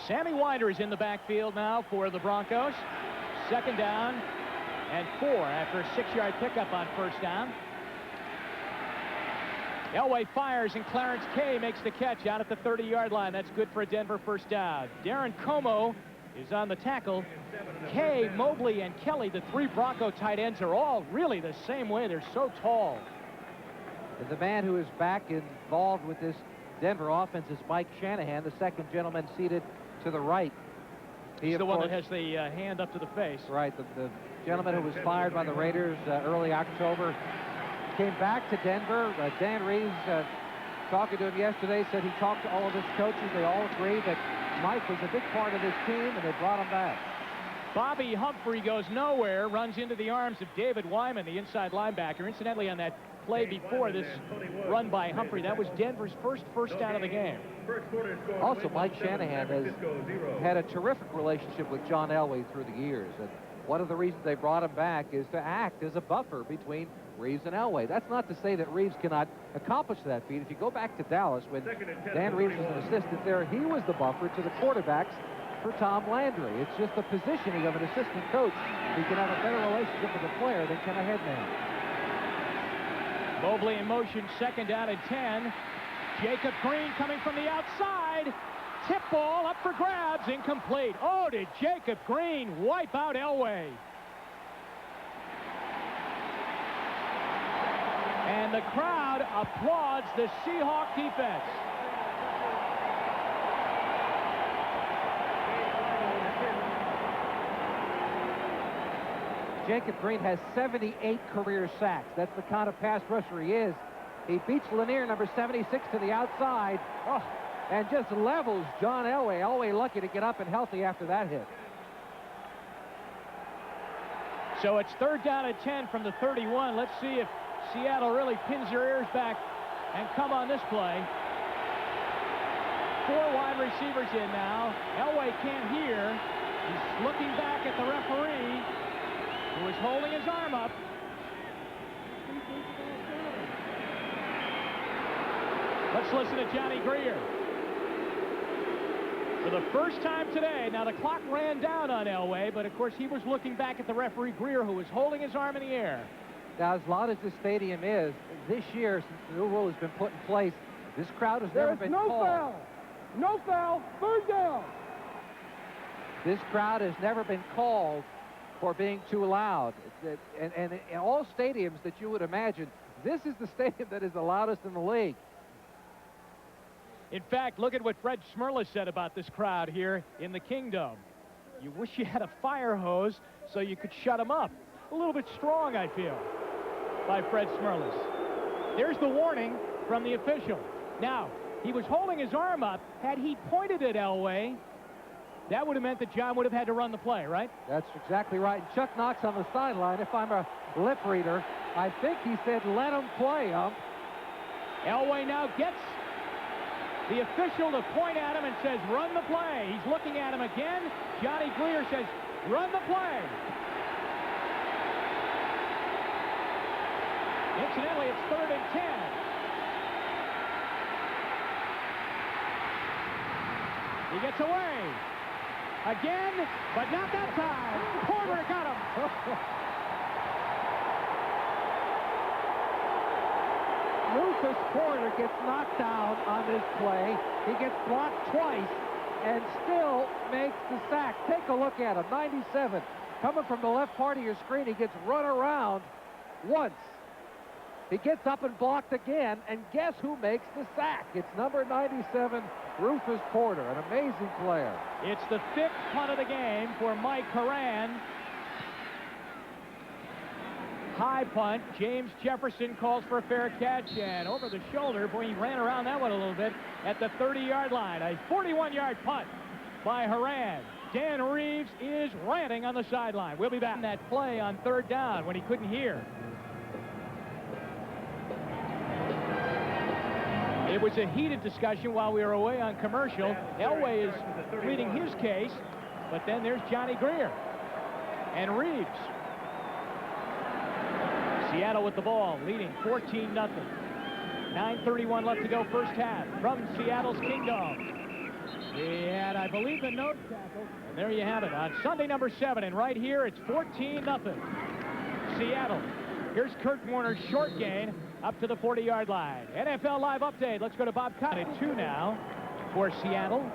Sammy Wider is in the backfield now for the Broncos. 2nd down and 4 after a 6-yard pickup on 1st down. Elway fires and Clarence Kay makes the catch out at the 30-yard line. That's good for a Denver 1st down. Darren Como is on the tackle. Kay, Mobley, and Kelly, the 3 Bronco tight ends, are all really the same way. They're so tall. And the man who is back involved with this Denver offense is Mike Shanahan, the second gentleman seated to the right. He's the one that has the hand up to the face. Right, the gentleman who was fired by the Raiders early October came back to Denver. Dan Reeves, talking to him yesterday, said he talked to all of his coaches. They all agreed that Mike was a big part of this team, and they brought him back. Bobby Humphrey goes nowhere, runs into the arms of David Wyman, the inside linebacker. Incidentally, on that play before this run by Humphrey, that was Denver's first down of the game. Also, Mike Shanahan has had a terrific relationship with John Elway through the years. And one of the reasons they brought him back is to act as a buffer between Reeves and Elway. That's not to say that Reeves cannot accomplish that feat. If you go back to Dallas, when Dan Reeves was an assistant there, he was the buffer to the quarterbacks for Tom Landry. It's just the positioning of an assistant coach. He can have a better relationship with a player than can a head man. Mobley in motion, 2nd down and 10. Jacob Green coming from the outside. Tip ball up for grabs, incomplete. Oh, did Jacob Green wipe out Elway? And the crowd applauds the Seahawk defense. Jacob Green has 78 career sacks. That's the kind of pass rusher he is. He beats Lanier, number 76, to the outside, and just levels John Elway. Elway lucky to get up and healthy after that hit. So it's 3rd down and 10 from the 31. Let's see if Seattle really pins their ears back and come on this play. 4 wide receivers in now. Elway can't hear. He's looking back at the referee, who is holding his arm up. Let's listen to Johnny Greer. For the first time today, now the clock ran down on Elway, but of course he was looking back at the referee Greer, who was holding his arm in the air. Now, as loud as this stadium is, this year, since the new rule has been put in place, this crowd has never been called. No foul. No foul. 3rd down. This crowd has never been called for being too loud. And in all stadiums that you would imagine, this is the stadium that is the loudest in the league. In fact, look at what Fred Smerlas said about this crowd here in the Kingdom. You wish you had a fire hose so you could shut them up. A little bit strong, I feel, by Fred Smerlas. There's the warning from the official. Now, he was holding his arm up. Had he pointed at Elway, that would have meant that John would have had to run the play, right? That's exactly right. Chuck Knox on the sideline, if I'm a lip reader, I think he said, let him play, ump. Elway now gets the official to point at him and says, run the play. He's looking at him again. Johnny Greer says, run the play. Incidentally, it's 3rd and 10. He gets away. Again, but not that time. Porter got him. Rufus Porter gets knocked down on this play. He gets blocked twice and still makes the sack. Take a look at him. 97. Coming from the left part of your screen, he gets run around once. He gets up and blocked again, and guess who makes the sack? It's number 97, Rufus Porter, an amazing player. It's the 5th punt of the game for Mike Horan. High punt. James Jefferson calls for a fair catch, and over the shoulder, boy, he ran around that one a little bit at the 30-yard line. A 41-yard punt by Horan. Dan Reeves is ranting on the sideline. We'll be back in that play on 3rd down when he couldn't hear. It was a heated discussion while we were away on commercial. Elway is pleading his case, but then there's Johnny Greer and Reeves. Seattle with the ball, leading 14-0. 9:31 left to go, first half from Seattle's Kingdom. And I believe the nose tackle. And there you have it on Sunday number 7. And right here, it's 14-0. Seattle. Here's Kurt Warner's short gain up to the 40-yard line. NFL Live update. Let's go to Bob Cotton at 2 now for Seattle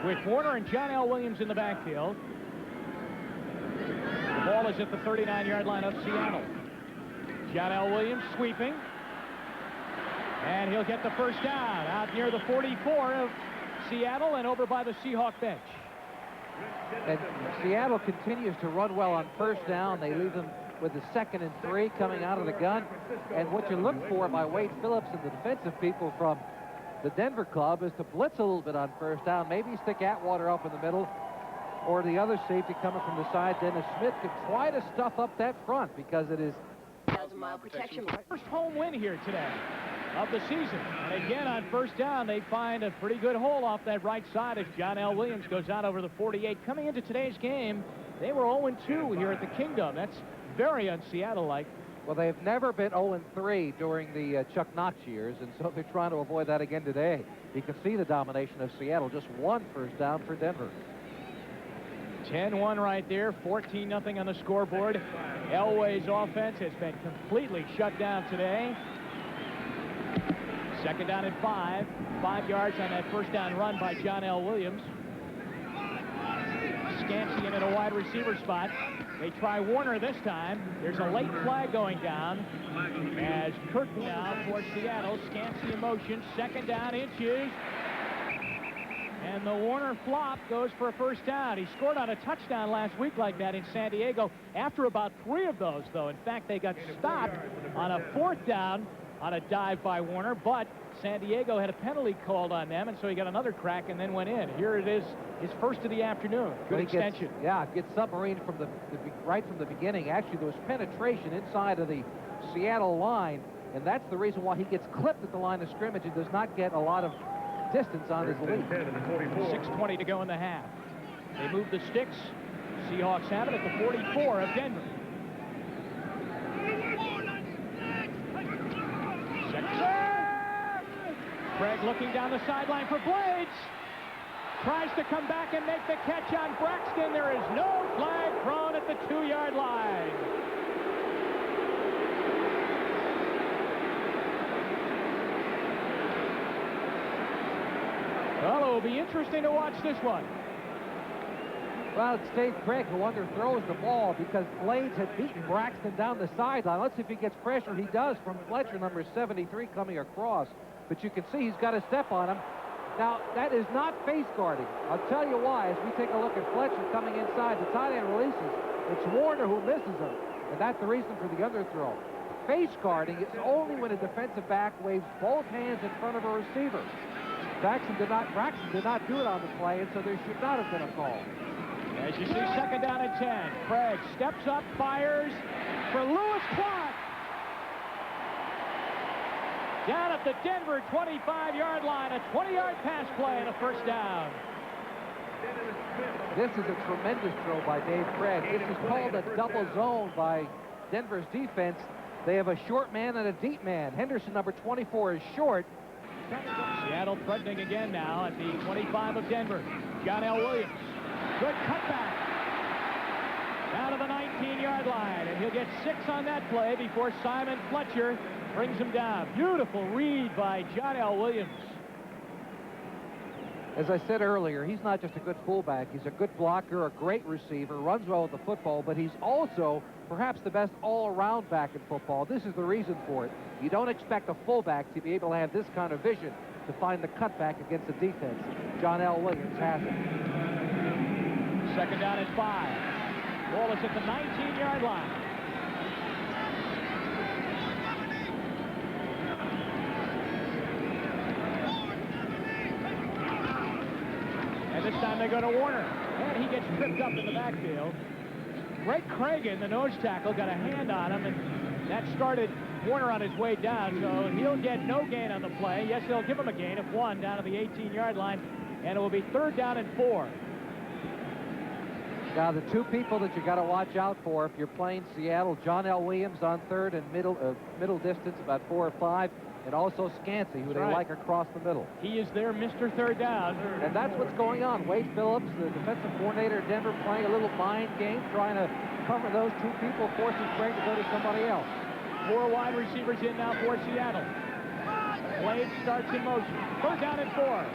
with Warner and John L. Williams in the backfield. The ball is at the 39-yard line of Seattle. John L. Williams sweeping. And he'll get the first down out near the 44 of Seattle and over by the Seahawk bench. And Seattle continues to run well on first down. They leave them with the 2nd and 3 coming out of the gun. And what you look for by Wade Phillips and the defensive people from the Denver club is to blitz a little bit on first down. Maybe stick Atwater up in the middle, or the other safety coming from the side. Dennis Smith can try to stuff up that front because it is 1,000-mile protection. First home win here today of the season. And again, on first down, they find a pretty good hole off that right side as John L. Williams goes out over the 48. Coming into today's game, they were 0-2 here at the Kingdom. That's very un-Seattle-like. Well, they've never been 0-3 during the Chuck Knox years, and so they're trying to avoid that again today. You can see the domination of Seattle. Just 1 first down for Denver. 10-1 right there, 14-0 on the scoreboard. Elway's offense has been completely shut down today. 2nd down and 5. 5 yards on that first down run by John L. Williams. Scansey in a wide receiver spot. They try Warner this time. There's a late flag going down as Kirk now for Seattle. Scansey in motion. 2nd down, inches. And the Warner flop goes for a first down. He scored on a touchdown last week like that in San Diego after about 3 of those, though. In fact, they got stopped on a 4th down on a dive by Warner, but San Diego had a penalty called on them, and so he got another crack and then went in. Here it is, his first of the afternoon. Good extension. Gets submarined from right from the beginning. Actually, there was penetration inside of the Seattle line, and that's the reason why he gets clipped at the line of scrimmage and does not get a lot of distance on his lead. 6:20 to go in the half. They move the sticks. Seahawks have it at the 44 of Denver. Craig looking down the sideline for Blades. Tries to come back and make the catch on Braxton. There is no flag thrown at the 2-yard line. Well, it will be interesting to watch this one. Well, it's Dave Craig who underthrows the ball because Blades had beaten Braxton down the sideline. Let's see if he gets pressure. He does from Fletcher, number 73, coming across. But you can see he's got a step on him. Now, that is not face guarding. I'll tell you why. As we take a look at Fletcher coming inside, the tight end releases. It's Warner who misses him, and that's the reason for the underthrow. Face guarding is only when a defensive back waves both hands in front of a receiver. Braxton did not do it on the play, and so there should not have been a call. As you see, 2nd down and 10. Craig steps up, fires for Lewis Clark. Down at the Denver 25-yard line, a 20-yard pass play and a first down. This is a tremendous throw by Dave Craig. This is called a double zone by Denver's defense. They have a short man and a deep man. Henderson, number 24, is short. Seattle threatening again now at the 25 of Denver. John L. Williams. Good cutback. Down to the 19-yard line, and he'll get 6 on that play before Simon Fletcher brings him down. Beautiful read by John L. Williams. As I said earlier, he's not just a good fullback. He's a good blocker, a great receiver, runs well with the football, but he's also perhaps the best all-around back in football. This is the reason for it. You don't expect a fullback to be able to have this kind of vision to find the cutback against the defense. John L. Williams has it. Second down and 5. Ball is at the 19-yard line. And this time they go to Warner. And he gets tripped up in the backfield. Greg Cragen, the nose tackle, got a hand on him, and that started Warner on his way down, so he'll get no gain on the play. Yes, they'll give him a gain of 1 down to the 18-yard line, and it will be 3rd down and 4. Now, the two people that you got to watch out for if you're playing Seattle, John L. Williams on third and middle distance, about 4 or 5, and also Scansey, who they like across the middle. He is their Mr. Third Down. And that's what's going on. Wade Phillips, the defensive coordinator at Denver, playing a little mind game, trying to cover those two people, forcing Craig to go to somebody else. 4 wide receivers in now for Seattle. Wade starts in motion. 3rd down and 4.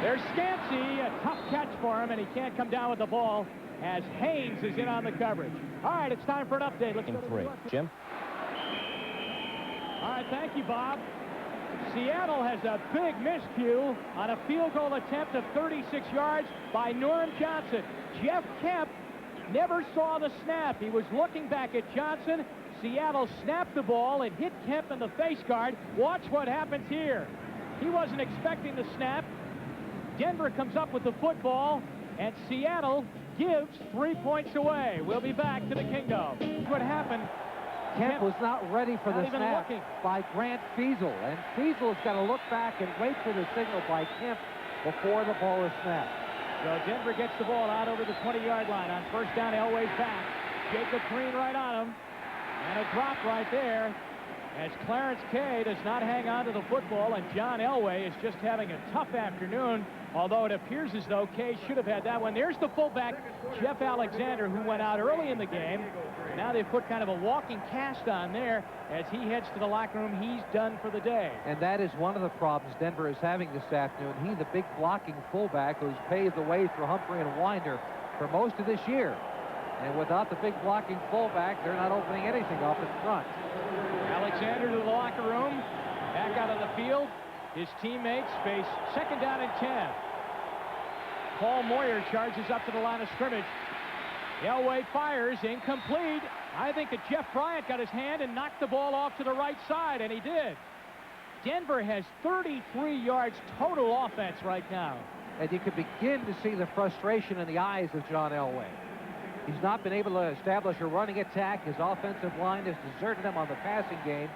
There's Scansey, a tough catch for him, and he can't come down with the ball as Haynes is in on the coverage. All right, it's time for an update. Let's go to 3. Jim? All right, thank you, Bob. Seattle has a big miscue on a field goal attempt of 36 yards by Norm Johnson. Jeff Kemp never saw the snap. He was looking back at Johnson. Seattle snapped the ball and hit Kemp in the face guard. Watch what happens here. He wasn't expecting the snap. Denver comes up with the football, and Seattle gives 3 points away. We'll be back to the Kingdom. What happened? Kemp was not ready for the snap looking by Grant Fiesel, and Fiesel's got to look back and wait for the signal by Kemp before the ball is snapped. So Denver gets the ball out over the 20-yard line on 1st down. Elway's back. Jacob Green right on him, and a drop right there as Clarence Kay does not hang on to the football, and John Elway is just having a tough afternoon, although it appears as though Kay should have had that one. There's the fullback, Jeff Alexander, who went out early in the game. Now they've put kind of a walking cast on there. As he heads to the locker room, he's done for the day. And that is one of the problems Denver is having this afternoon. He's the big blocking fullback who's paved the way for Humphrey and Winder for most of this year. And without the big blocking fullback, they're not opening anything up in front. Alexander to the locker room, back out of the field. His teammates face 2nd down and 10. Paul Moyer charges up to the line of scrimmage. Elway fires, incomplete. I think that Jeff Bryant got his hand and knocked the ball off to the right side, and he did. Denver has 33 yards total offense right now. And you can begin to see the frustration in the eyes of John Elway. He's not been able to establish a running attack. His offensive line has deserted him on the passing game.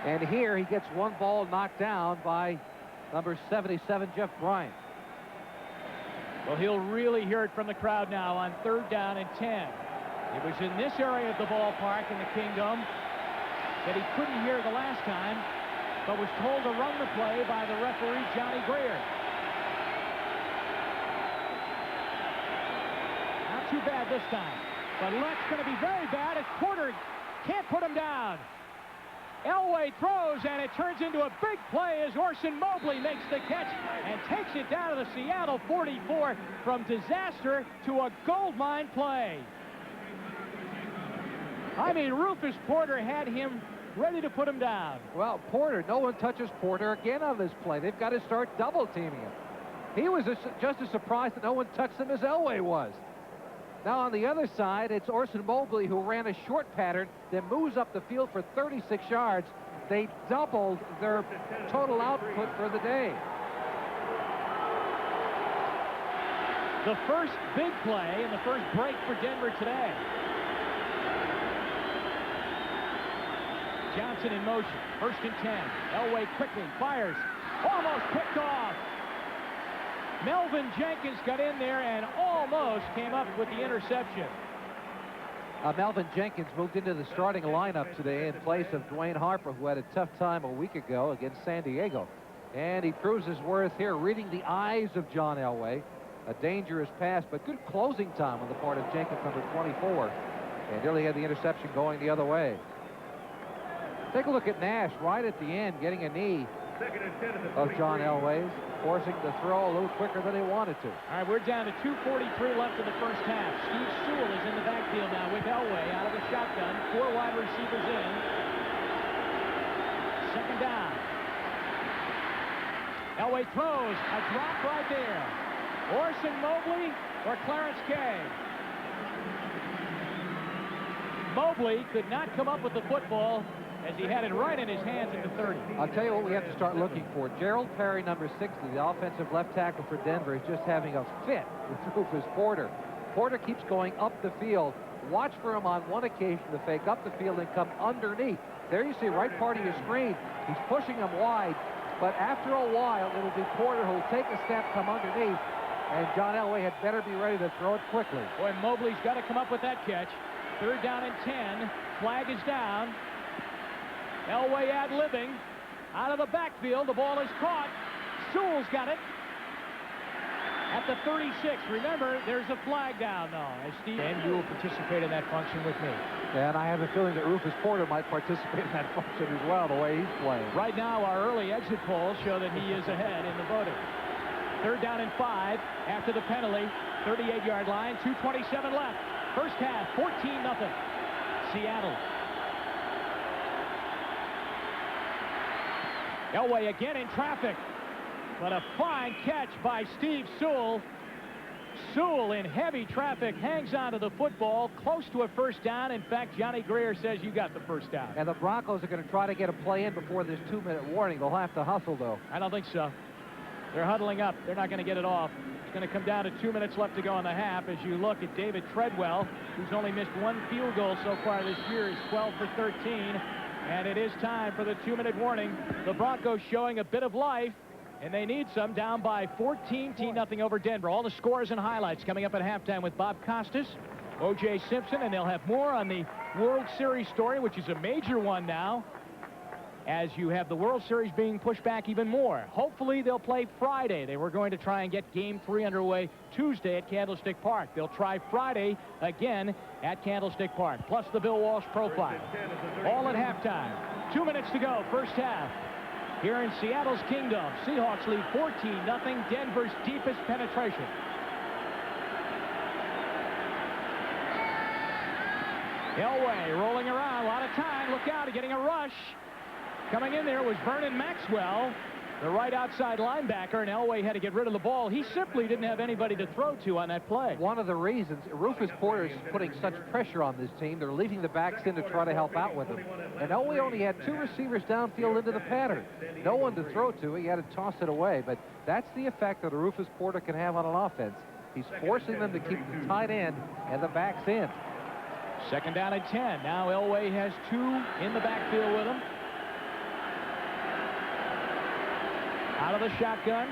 And here he gets one ball knocked down by number 77, Jeff Bryant. Well, he'll really hear it from the crowd now on 3rd down and 10. It was in this area of the ballpark in the Kingdom that he couldn't hear the last time, but was told to run the play by the referee, Johnny Greer. Not too bad this time, but that's going to be very bad as Porter can't put him down. Elway throws, and it turns into a big play as Orson Mobley makes the catch and takes it down to the Seattle 44 from disaster to a goldmine play. I mean, Rufus Porter had him ready to put him down. Well, Porter, no one touches Porter again on this play. They've got to start double teaming him. He was just as surprised that no one touched him as Elway was. Now on the other side, it's Orson Mobley who ran a short pattern, then moves up the field for 36 yards. They doubled their total output for the day. The first big play and the first break for Denver today. Johnson in motion. 1st and 10. Elway quickly fires. Almost picked off. Melvin Jenkins got in there and almost came up with the interception. Melvin Jenkins moved into the starting lineup today in place of Dwayne Harper, who had a tough time a week ago against San Diego. And he proves his worth here, reading the eyes of John Elway. A dangerous pass, but good closing time on the part of Jenkins, number 24. And nearly had the interception going the other way. Take a look at Nash right at the end, getting a knee of John Elway's, forcing the throw a little quicker than he wanted to. All right, we're down to 2:43 left in the first half. Steve Sewell is in the backfield now with Elway out of the shotgun. 4 wide receivers in. 2nd down. Elway throws. A drop right there. Orson Mobley or Clarence Kay? Mobley could not come up with the football as he had it right in his hands at the 30. I'll tell you what we have to start looking for. Gerald Perry, number 60, the offensive left tackle for Denver, is just having a fit with Rufus Porter. Porter keeps going up the field. Watch for him on one occasion to fake up the field and come underneath. There you see right part of your screen. He's pushing him wide, but after a while, it'll be Porter who'll take a step, come underneath, and John Elway had better be ready to throw it quickly. Boy, Mobley's got to come up with that catch. 3rd down and 10. Flag is down. Elway ad-libbing. Out of the backfield, the ball is caught. Sewell's got it. At the 36. Remember, there's a flag down now. And you will participate in that function with me. And I have a feeling that Rufus Porter might participate in that function as well, the way he's playing. Right now, our early exit polls show that he is ahead in the voting. 3rd down and 5 after the penalty. 38-yard line, 2:27 left. First half, 14-0. Seattle. Elway again in traffic, but a fine catch by Steve Sewell. Sewell in heavy traffic hangs on to the football, close to a 1st down. In fact, Johnny Greer says you got the 1st down. And the Broncos are going to try to get a play in before this 2-minute warning. They'll have to hustle, though. I don't think so. They're huddling up. They're not going to get it off. It's going to come down to 2 minutes left to go in the half. As you look at David Treadwell, who's only missed 1 field goal so far this year. He's 12 for 13. And it is time for the 2-minute warning. The Broncos showing a bit of life, and they need some, down by 14-0 over Denver. All the scores and highlights coming up at halftime with Bob Costas, O.J. Simpson, and they'll have more on the World Series story, which is a major one now, as you have the World Series being pushed back even more. Hopefully they'll play Friday. They were going to try and get Game 3 underway Tuesday at Candlestick Park. They'll try Friday again at Candlestick Park, plus the Bill Walsh profile. All at halftime. 2 minutes to go, first half. Here in Seattle's Kingdom, Seahawks lead 14-0, Denver's deepest penetration. Elway rolling around, a lot of time. Look out, getting a rush. Coming in there was Vernon Maxwell, the right outside linebacker, and Elway had to get rid of the ball. He simply didn't have anybody to throw to on that play. One of the reasons, Rufus Porter is putting such pressure on this team, they're leaving the backs in to try to help out with him. And Elway only had 2 receivers downfield into the pattern. No one to throw to. He had to toss it away. But that's the effect that a Rufus Porter can have on an offense. He's forcing them to keep the tight end and the backs in. 2nd down and 10. Now Elway has 2 in the backfield with him. Out of the shotgun.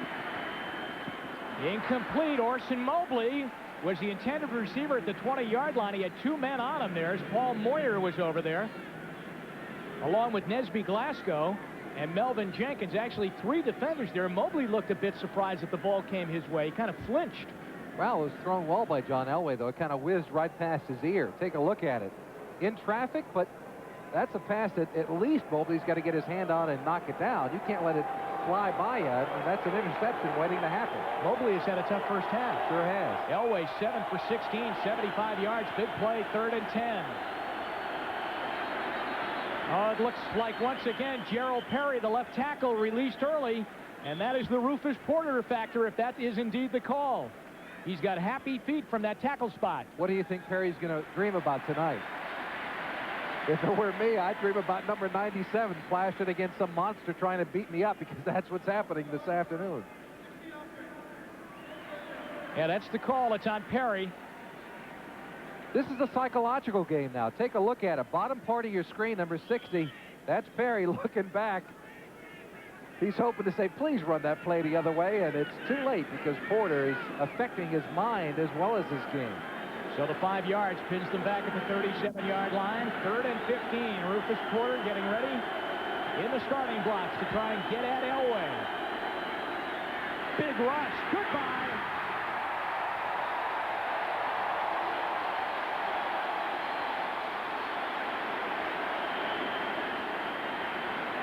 Incomplete. Orson Mobley was the intended receiver at the 20-yard line. He had 2 men on him there as Paul Moyer was over there, along with Nesby Glasgow and Melvin Jenkins. Actually 3 defenders there. Mobley looked a bit surprised that the ball came his way. He kind of flinched. Well, it was thrown well by John Elway, though. It kind of whizzed right past his ear. Take a look at it. In traffic, but that's a pass that at least Mobley's got to get his hand on and knock it down. You can't let it fly by you, and that's an interception waiting to happen. Mobley has had a tough first half. Sure has. Elway 7 for 16, 75 yards. Big play, 3rd and 10. Oh, it looks like once again Gerald Perry, the left tackle, released early, and that is the Rufus Porter factor if that is indeed the call. He's got happy feet from that tackle spot. What do you think Perry's going to dream about tonight? If it were me, I'd dream about number 97 flashing against some monster trying to beat me up, because that's what's happening this afternoon. Yeah, that's the call. It's on Perry. This is a psychological game now. Take a look at it. Bottom part of your screen, number 60, That's Perry looking back. He's hoping to say, please run that play the other way, and it's too late because Porter is affecting his mind as well as his game. So the 5 yards pins them back at the 37-yard line. 3rd and 15. Rufus Porter getting ready in the starting blocks to try and get at Elway. Big rush. Goodbye.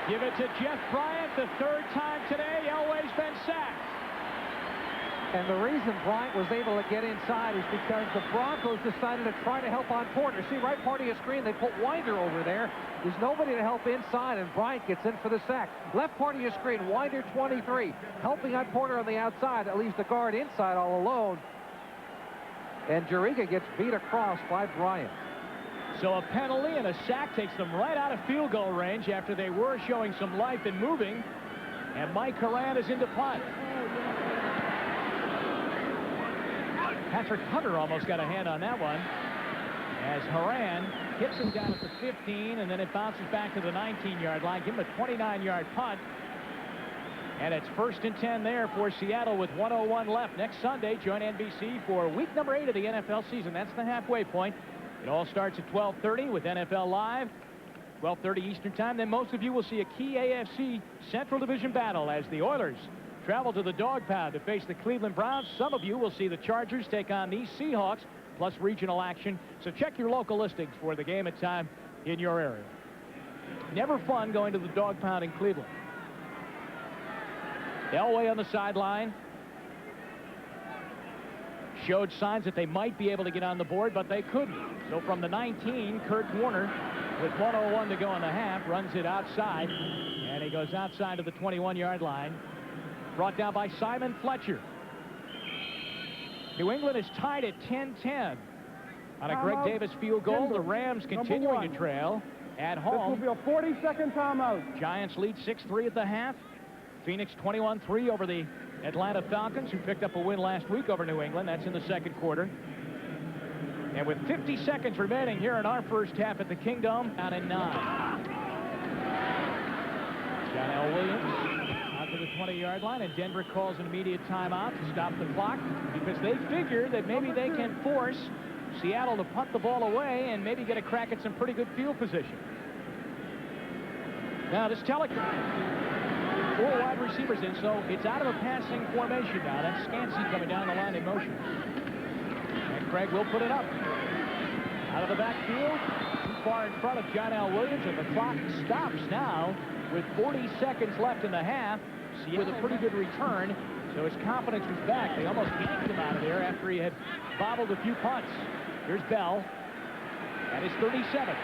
Give it to Jeff Bryant, the 3rd time today. Elway's been sacked. And the reason Bryant was able to get inside is because the Broncos decided to try to help on Porter. See, right part of your screen, they put Winder over there. There's nobody to help inside, and Bryant gets in for the sack. Left part of your screen, Winder 23, helping on Porter on the outside. That leaves the guard inside all alone. And Juriga gets beat across by Bryant. So a penalty and a sack takes them right out of field goal range after they were showing some life and moving. And Mike Horan is into punt. Patrick Hunter almost got a hand on that one as Horan hits him down at the 15, and then it bounces back to the 19-yard line. Give him a 29-yard punt. And it's 1st and 10 there for Seattle with 1:01 left. Next Sunday, join NBC for week number 8 of the NFL season. That's the halfway point. It all starts at 12:30 with NFL Live, 12:30 Eastern Time. Then most of you will see a key AFC Central Division battle as the Oilers travel to the Dog Pound to face the Cleveland Browns. Some of you will see the Chargers take on the Seahawks, plus regional action. So check your local listings for the game at time in your area. Never fun going to the Dog Pound in Cleveland. Elway on the sideline. Showed signs that they might be able to get on the board, but they couldn't. So from the 19, Kurt Warner, with 1:01 to go in the half, runs it outside, and he goes outside of the 21-yard line. Brought down by Simon Fletcher. New England is tied at 10-10 on a Greg Davis field goal. The Rams continuing to trail at home. This will be a 40-second timeout. Giants lead 6-3 at the half. Phoenix 21-3 over the Atlanta Falcons, who picked up a win last week over New England. That's in the second quarter. And with 50 seconds remaining here in our first half at the Kingdom, down in 9. John L. Williams out to the 20-yard line, and Denver calls an immediate timeout to stop the clock because they figure that maybe they can force Seattle to punt the ball away and maybe get a crack at some pretty good field position. Now this telegram, 4 wide receivers in, so it's out of a passing formation now. That's Scansey coming down the line in motion. And Craig will put it up. Out of the backfield, too far in front of John L. Williams, and the clock stops now with 40 seconds left in the half. With a pretty good return, so his confidence was back. They almost yanked him out of there after he had bobbled a few punts. Here's Bell at his 37.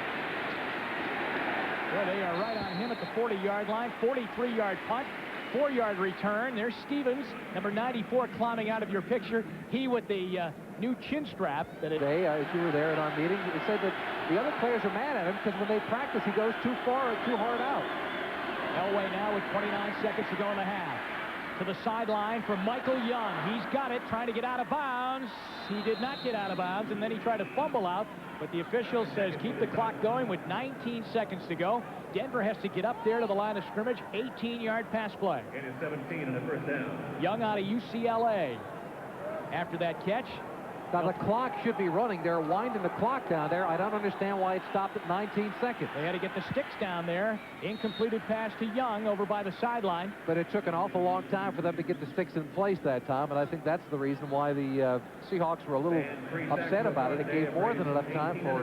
Well, they are right on him at the 40-yard line. 43-yard punt, 4-yard return. There's Stevens, number 94, climbing out of your picture. He with the new chin strap. That Today, as you were there at our meeting, it said that the other players are mad at him because when they practice, he goes too far or too hard out. Elway now with 29 seconds to go in the half. To the sideline from Michael Young. He's got it, trying to get out of bounds. He did not get out of bounds, and then he tried to fumble out, but the official says keep the clock going with 19 seconds to go. Denver has to get up there to the line of scrimmage. 18-yard pass play. It is 17 and a first down. Young out of UCLA. After that catch. Now, the clock should be running. They're winding the clock down there. I don't understand why it stopped at 19 seconds. They had to get the sticks down there. Incompleted pass to Young over by the sideline. But it took an awful long time for them to get the sticks in place that time, and I think that's the reason why the Seahawks were a little upset about it. It gave more than enough time for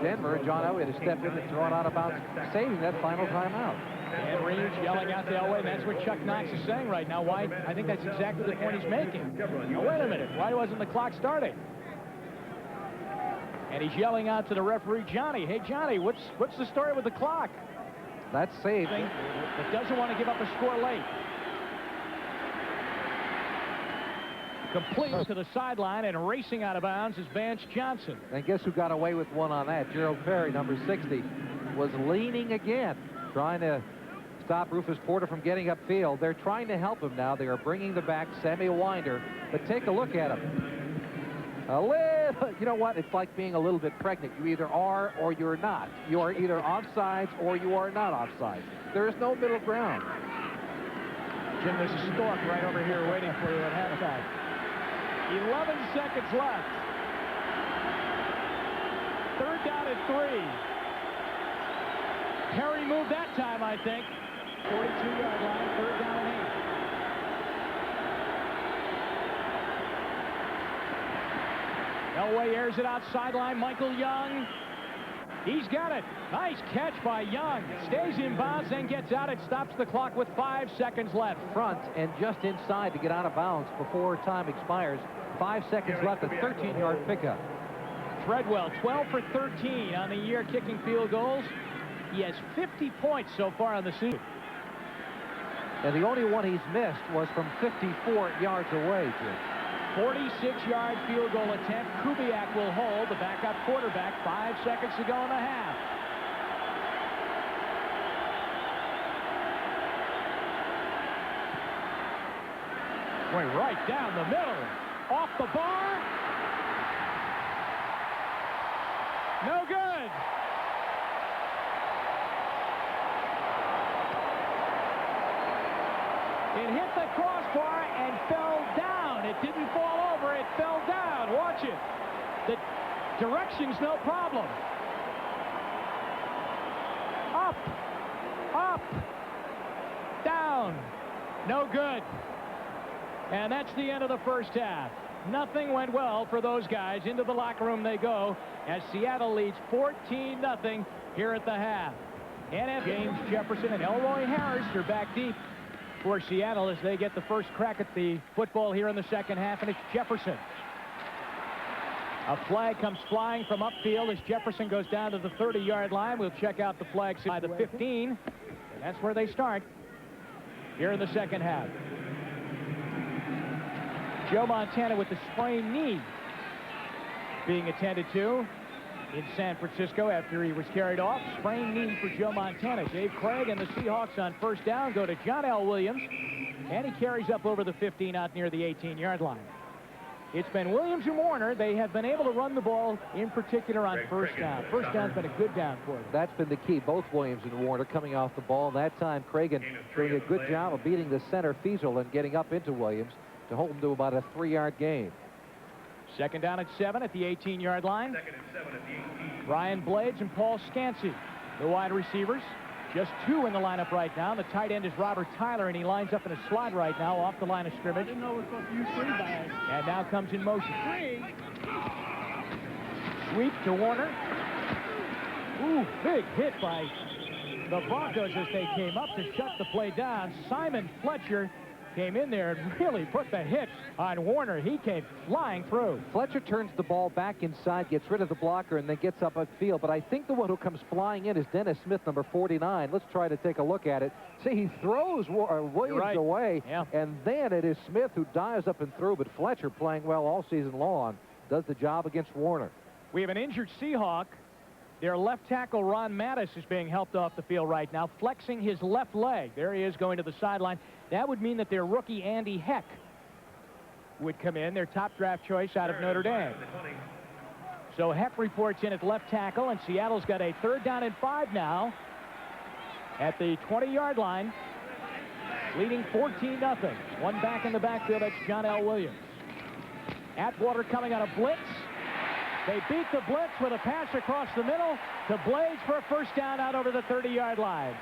Denver. John Elway to step in and throw it out of bounds, saving that final timeout. And Reeves yelling out to Elway, and that's what Chuck Knox is saying right now. Why? I think that's exactly the point he's making. Now, wait a minute. Why wasn't the clock starting? And he's yelling out to the referee, Johnny. Hey, Johnny, what's the story with the clock? That's saved. But doesn't want to give up a score late. Complete to the sideline and racing out of bounds is Vance Johnson. And guess who got away with one on that? Gerald Perry, number 60, was leaning again, trying to stop Rufus Porter from getting upfield. They're trying to help him now. They are bringing the back, Sammy Winder. But take a look at him. A little you know what? It's like being a little bit pregnant. You either are or you're not. You are either offsides or you are not offsides. There is no middle ground. Jim, there's a stork right over here waiting for you at halftime. 11 seconds left. Third down at 3. Perry moved that time, I think. 42-yard line, third down and 8. Elway airs it out sideline. Michael Young. He's got it. Nice catch by Young. Stays in bounds, then gets out. It stops the clock with 5 seconds left. Front and just inside to get out of bounds before time expires. 5 seconds left, a 13-yard pickup. Treadwell, 12 for 13 on the year kicking field goals. He has 50 points so far on the season. And the only one he's missed was from 54 yards away, Jim. 46-yard field goal attempt. Kubiak will hold, the backup quarterback. 5 seconds to go in the half. Went right down the middle. Off the bar. No good. It hit the crossbar and fell down. It didn't fall over, it fell down. Watch it. The direction's no problem. Up, up, down. No good. And that's the end of the first half. Nothing went well for those guys. Into the locker room they go as Seattle leads 14-0 here at the half. And James Jefferson and Elroy Harris are back deep for Seattle as they get the first crack at the football here in the second half, and it's Jefferson. A flag comes flying from upfield as Jefferson goes down to the 30-yard line. We'll check out the flags by the 15, and that's where they start here in the second half. Joe Montana with the sprained knee being attended to in San Francisco after he was carried off. Sprained knee for Joe Montana. Dave Craig and the Seahawks on first down go to John L. Williams, and he carries up over the 15 out near the 18-yard line. It's been Williams and Warner. They have been able to run the ball, in particular on first down. First down's been a good down for them. That's been the key. Both Williams and Warner coming off the ball. That time, Cragen doing a good job of beating the center Fiesel and getting up into Williams to hold him to about a 3-yard gain. Second down at 7 at the 18-yard line. Second and 7 at the 18. Brian Blades and Paul Scansey, the wide receivers. Just 2 in the lineup right now. The tight end is Robert Tyler, and he lines up in a slot right now off the line of scrimmage. I didn't know we're supposed to use 3 bags. And now comes in motion. Sweep to Warner. Ooh, big hit by the Broncos as they came up to shut the play down. Simon Fletcher came in there and really put the hit on Warner. He came flying through. Fletcher turns the ball back inside, gets rid of the blocker, and then gets up upfield. But I think the one who comes flying in is Dennis Smith, number 49. Let's try to take a look at it. See, he throws Williams away, and then it is Smith who dives up and through. But Fletcher, playing well all season long, does the job against Warner. We have an injured Seahawk. Their left tackle, Ron Mattis, is being helped off the field right now, flexing his left leg. There he is going to the sideline. That would mean that their rookie, Andy Heck, would come in, their top draft choice out of Notre Dame. So Heck reports in at left tackle, and Seattle's got a third down and 5 now at the 20-yard line, leading 14-0. One back in the backfield, that's John L. Williams. Atwater coming on a blitz. They beat the blitz with a pass across the middle to Blades for a first down out over the 30-yard line.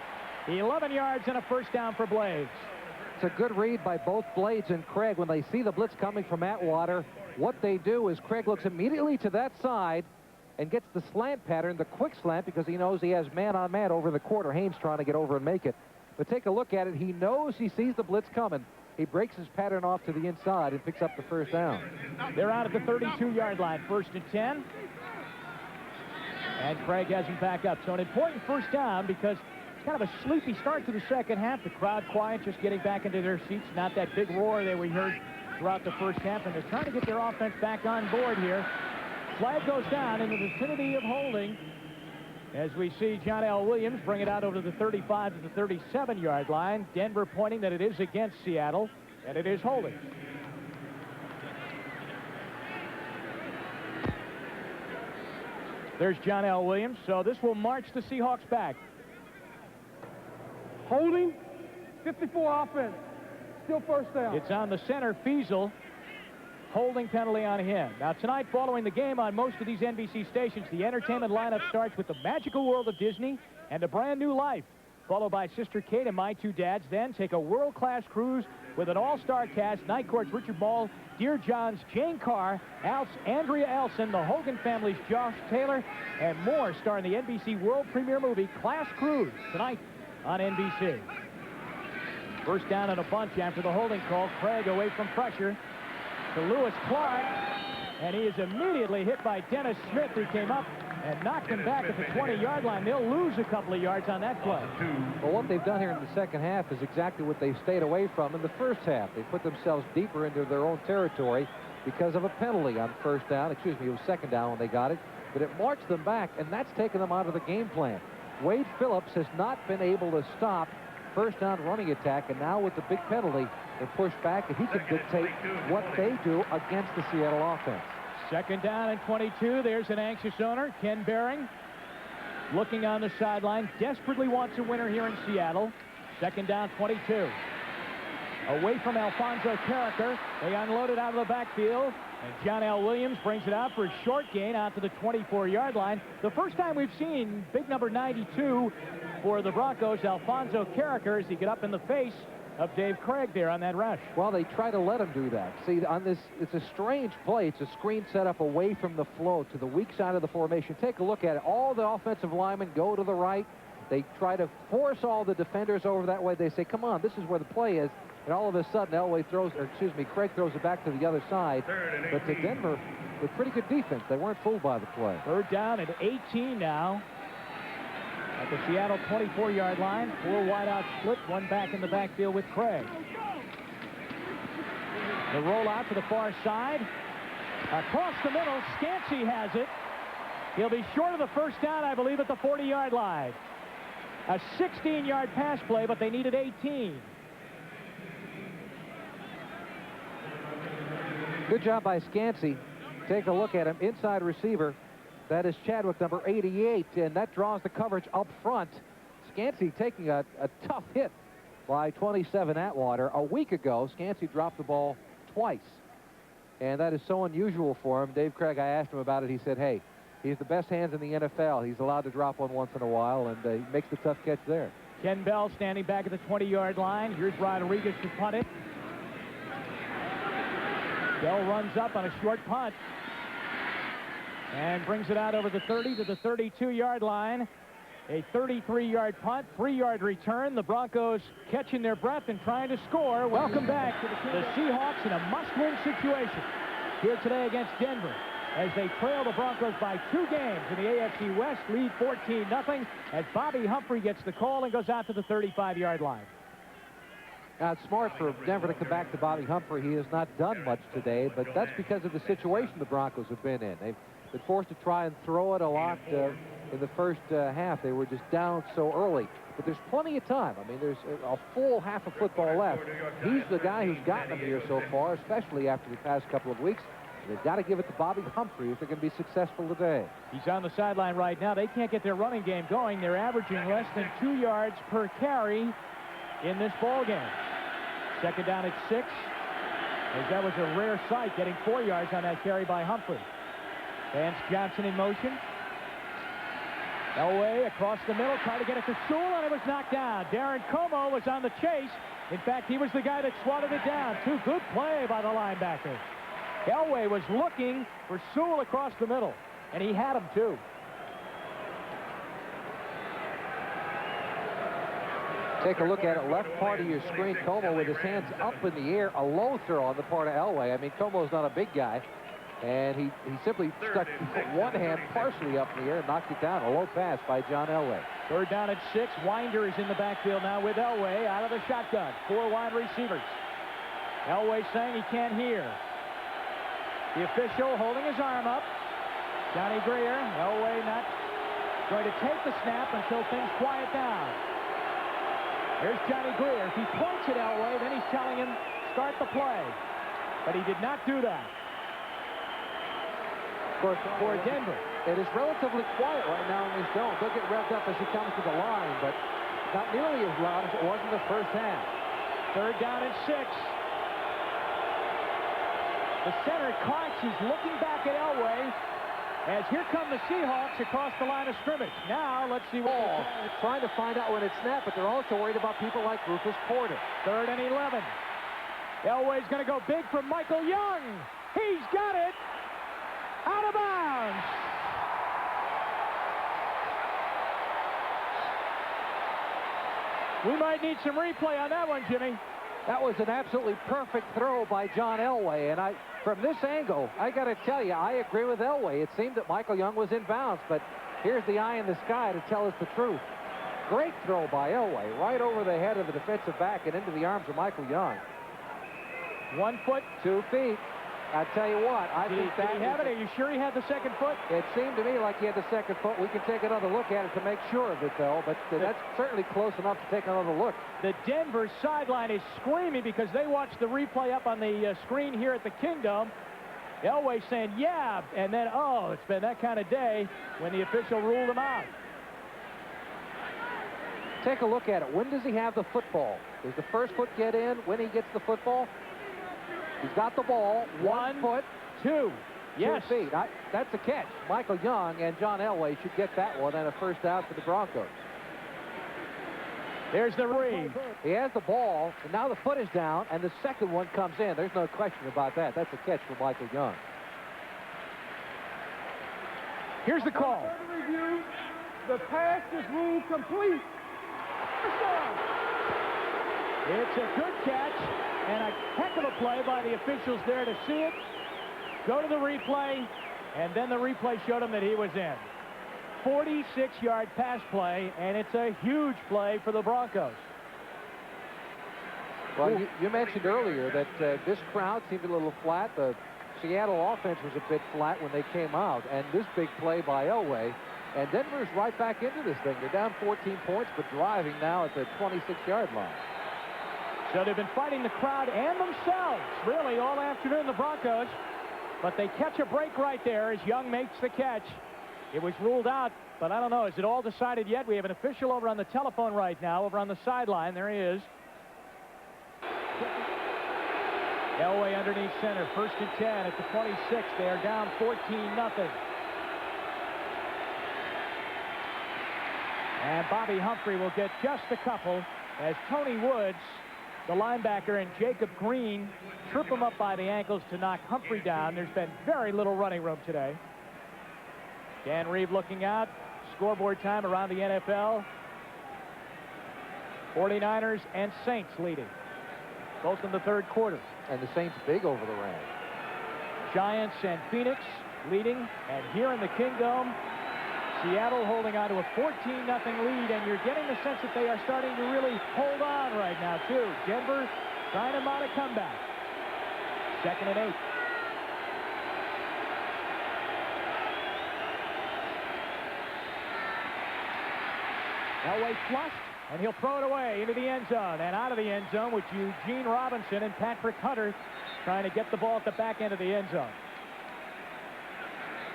11 yards and a first down for Blades. It's a good read by both Blades and Craig. When they see the blitz coming from Atwater, what they do is Craig looks immediately to that side and gets the slant pattern, the quick slant, because he knows he has man-on-man over the quarter. Haynes trying to get over and make it. But take a look at it. He knows he sees the blitz coming. He breaks his pattern off to the inside and picks up the first down. They're out at the 32-yard line, first and 10. And Craig has him back up. So an important first down because it's kind of a sleepy start to the second half. The crowd quiet, just getting back into their seats. Not that big roar that we heard throughout the first half. And they're trying to get their offense back on board here. Flag goes down in the vicinity of holding as we see John L. Williams bring it out over the 35 to the 37-yard line. Denver pointing that it is against Seattle, and it is holding. There's John L. Williams. So this will march the Seahawks back. Holding, 54 offense. Still first down. It's on the center, Feasel. Holding penalty on him. Now tonight, following the game on most of these NBC stations, the entertainment lineup starts with the magical world of Disney and A Brand New Life, followed by Sister Kate and My Two Dads. Then take a world-class cruise with an all-star cast: Night Court's Richard Ball, Dear John's Jane Carr, Alf's Andrea Elson, the Hogan family's Josh Taylor, and more star in the NBC world premiere movie Class Cruise tonight on NBC. First down and a bunch after the holding call. Craig away from pressure to Lewis Clark, and he is immediately hit by Dennis Smith, who came up and knocked him back at the 20-yard line. They'll lose a couple of yards on that play. Well, what they've done here in the second half is exactly what they stayed away from in the first half. They put themselves deeper into their own territory because of a penalty on first down. Excuse me, it was second down when they got it. But it marched them back, and that's taken them out of the game plan. Wade Phillips has not been able to stop first down running attack, and now with the big penalty, they're pushed back, and he can dictate what they do against the Seattle offense. Second down and 22. There's an anxious owner, Ken Behring, looking on the sideline, desperately wants a winner here in Seattle. Second down, 22. Away from Alfonso Carricker. They unload it out of the backfield, and John L. Williams brings it out for a short gain out to the 24-yard line. The first time we've seen big number 92 for the Broncos, Alfonso Carricker, as he get up in the face of Dave Craig there on that rush. Well, they try to let him do that. See, on this, it's a strange play. It's a screen set up away from the flow to the weak side of the formation. Take a look at it. All the offensive linemen go to the right. They try to force all the defenders over that way. They say, come on, this is where the play is. And all of a sudden, Craig throws it back to the other side. But to Denver, with pretty good defense, they weren't fooled by the play. Third down and 18 now. At the Seattle 24-yard line, 4 wideout split, 1 back in the backfield with Craig. The rollout to the far side. Across the middle, Scansey has it. He'll be short of the first down, I believe, at the 40-yard line. A 16-yard pass play, but they needed 18. Good job by Scansey. Take a look at him. Inside receiver. That is Chadwick, number 88, and that draws the coverage up front. Scansey taking a tough hit by 27 Atwater. A week ago, Scansey dropped the ball twice, and that is so unusual for him. Dave Craig, I asked him about it. He said, hey, he's the best hands in the NFL. He's allowed to drop one once in a while, and he makes the tough catch there. Ken Bell standing back at the 20-yard line. Here's Rodriguez to punt it. Bell runs up on a short punt and brings it out over the 30 to the 32-yard line. A 33-yard punt, 3-yard return. The Broncos catching their breath and trying to score. Welcome back to the Seahawks in a must-win situation here today against Denver, as they trail the Broncos by 2 games in the AFC West, lead 14-0, as Bobby Humphrey gets the call and goes out to the 35-yard line. Now, it's smart for Denver to come back to Bobby Humphrey. He has not done much today, but that's because of the situation the Broncos have been in. They've been forced to try and throw it a lot in the first half. They were just down so early. But there's plenty of time. I mean, there's a full half of football left. He's the guy who's gotten them here so far, especially after the past couple of weeks. They've got to give it to Bobby Humphrey if they're going to be successful today. He's on the sideline right now. They can't get their running game going. They're averaging less than 2 yards per carry in this ball game. Second down at 6, as that was a rare sight, getting 4 yards on that carry by Humphrey. Vance Johnson in motion. Elway across the middle, tried to get it to Sewell, and it was knocked down. Darren Como was on the chase. In fact, he was the guy that swatted it down. Good play by the linebacker. Elway was looking for Sewell across the middle, and he had him too. Take a look at it, left part of your screen. Como with his hands up in the air, a low throw on the part of Elway. I mean, Como's not a big guy, and he simply stuck one hand partially up in the air and knocked it down. A low pass by John Elway. Third down at 6. Winder is in the backfield now with Elway out of the shotgun. 4 wide receivers. Elway saying he can't hear. The official holding his arm up. Johnny Greer. Elway not going to take the snap until things quiet down. Here's Johnny Greer. If he points at Elway, then he's telling him start the play. But he did not do that. For Denver. It is relatively quiet right now in this zone. They'll get revved up as he comes to the line, but not nearly as loud as it was in the first half. 3rd down and 6. The center, Cox, is looking back at Elway as here come the Seahawks across the line of scrimmage. Now, let's see what they're trying to find out when it's snapped, but they're also worried about people like Rufus Porter. 3rd and 11. Elway's going to go big for Michael Young. He's got it. Out of bounds. We might need some replay on that one, Jimmy. That was an absolutely perfect throw by John Elway, and from this angle, I got to tell you, I agree with Elway. It seemed that Michael Young was in bounds, but here's the eye in the sky to tell us the truth. Great throw by Elway, right over the head of the defensive back and into the arms of Michael Young. 1 foot, 2 feet. I tell you what, I think that... Did he have it? Are you sure he had the second foot? It seemed to me like he had the second foot. We can take another look at it to make sure of it, though, but that's certainly close enough to take another look. The Denver sideline is screaming because they watched the replay up on the screen here at the Kingdom. Elway saying, yeah, and then, oh, it's been that kind of day when the official ruled him out. Take a look at it. When does he have the football? Does the first foot get in when he gets the football? He's got the ball. 1 foot. 2. Yes. 2 feet. That's a catch. Michael Young and John Elway should get that one and a first out for the Broncos. There's the read. He has the ball, and now the foot is down, and the second one comes in. There's no question about that. That's a catch for Michael Young. Here's the call. Review. The pass is ruled complete. It's a good catch and a heck of a play by the officials there to see it. Go to the replay, and then the replay showed him that he was in. 46-yard pass play, and it's a huge play for the Broncos. Well, you mentioned earlier that this crowd seemed a little flat. The Seattle offense was a bit flat when they came out, and this big play by Elway. And Denver's right back into this thing. They're down 14 points, but driving now at the 26-yard line. So they've been fighting the crowd and themselves, really, all afternoon, the Broncos. But they catch a break right there as Young makes the catch. It was ruled out, but I don't know. Is it all decided yet? We have an official over on the telephone right now, over on the sideline. There he is. Elway underneath center. 1st and 10 at the 26. They are down 14-0. And Bobby Humphrey will get just a couple as Tony Woods, the linebacker, and Jacob Green trip him up by the ankles to knock Humphrey down. There's been very little running room today. Dan Reeve looking out. Scoreboard time around the NFL. 49ers and Saints leading, both in the 3rd quarter. And the Saints big over the Rams. Giants and Phoenix leading. And here in the Kingdom, Seattle holding on to a 14-0 lead, and you're getting the sense that they are starting to really hold on right now, too. Denver trying to mount a comeback. 2nd and 8. Elway flushed, and he'll throw it away into the end zone, and out of the end zone with Eugene Robinson and Patrick Hunter trying to get the ball at the back end of the end zone.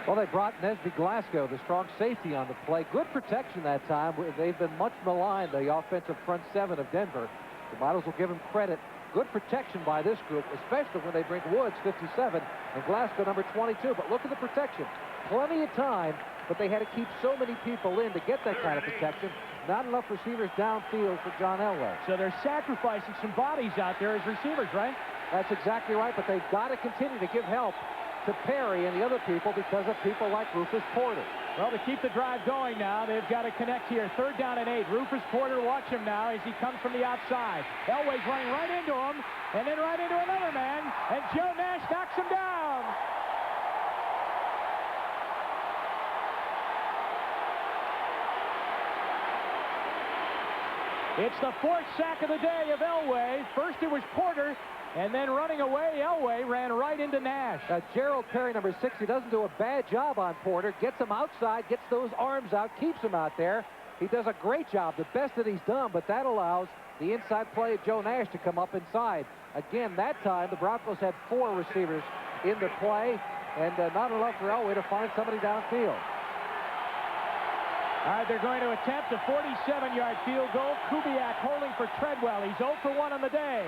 Well, they brought Nesby Glasgow, the strong safety, on the play. Good protection that time. They've been much maligned, the offensive front 7 of Denver. The Models will give them credit. Good protection by this group, especially when they bring Woods, 57, and Glasgow, number 22. But look at the protection. Plenty of time, but they had to keep so many people in to get that kind of protection. Not enough receivers downfield for John Elway. So they're sacrificing some bodies out there as receivers, right? That's exactly right, but they've got to continue to give help to Perry and the other people because of people like Rufus Porter. Well, to keep the drive going now, they've got to connect here. 3rd down and 8. Rufus Porter, watch him now as he comes from the outside. Elway's running right into him, and then right into another man, and Joe Nash knocks him down. It's the 4th sack of the day of Elway. First it was Porter, and then running away, Elway ran right into Nash. Gerald Perry, number 60, doesn't do a bad job on Porter. Gets him outside, gets those arms out, keeps him out there. He does a great job, the best that he's done, but that allows the inside play of Joe Nash to come up inside. Again, that time, the Broncos had 4 receivers in the play, and not enough for Elway to find somebody downfield. All right, they're going to attempt a 47-yard field goal. Kubiak holding for Treadwell. He's 0 for 1 on the day.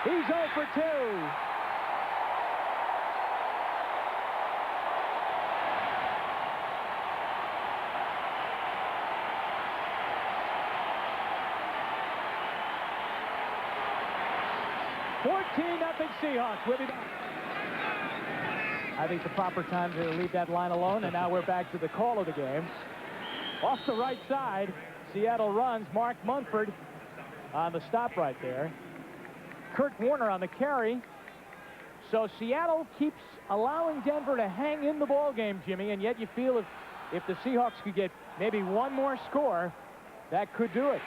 He's 0 for 2. Nothing Seahawks. We'll be back. I think the proper time to leave that line alone, and now we're back to the call of the game. Off the right side, Seattle runs. Mark Munford on the stop right there. Kurt Warner on the carry. So Seattle keeps allowing Denver to hang in the ball game, Jimmy, and yet you feel if the Seahawks could get maybe one more score, that could do it.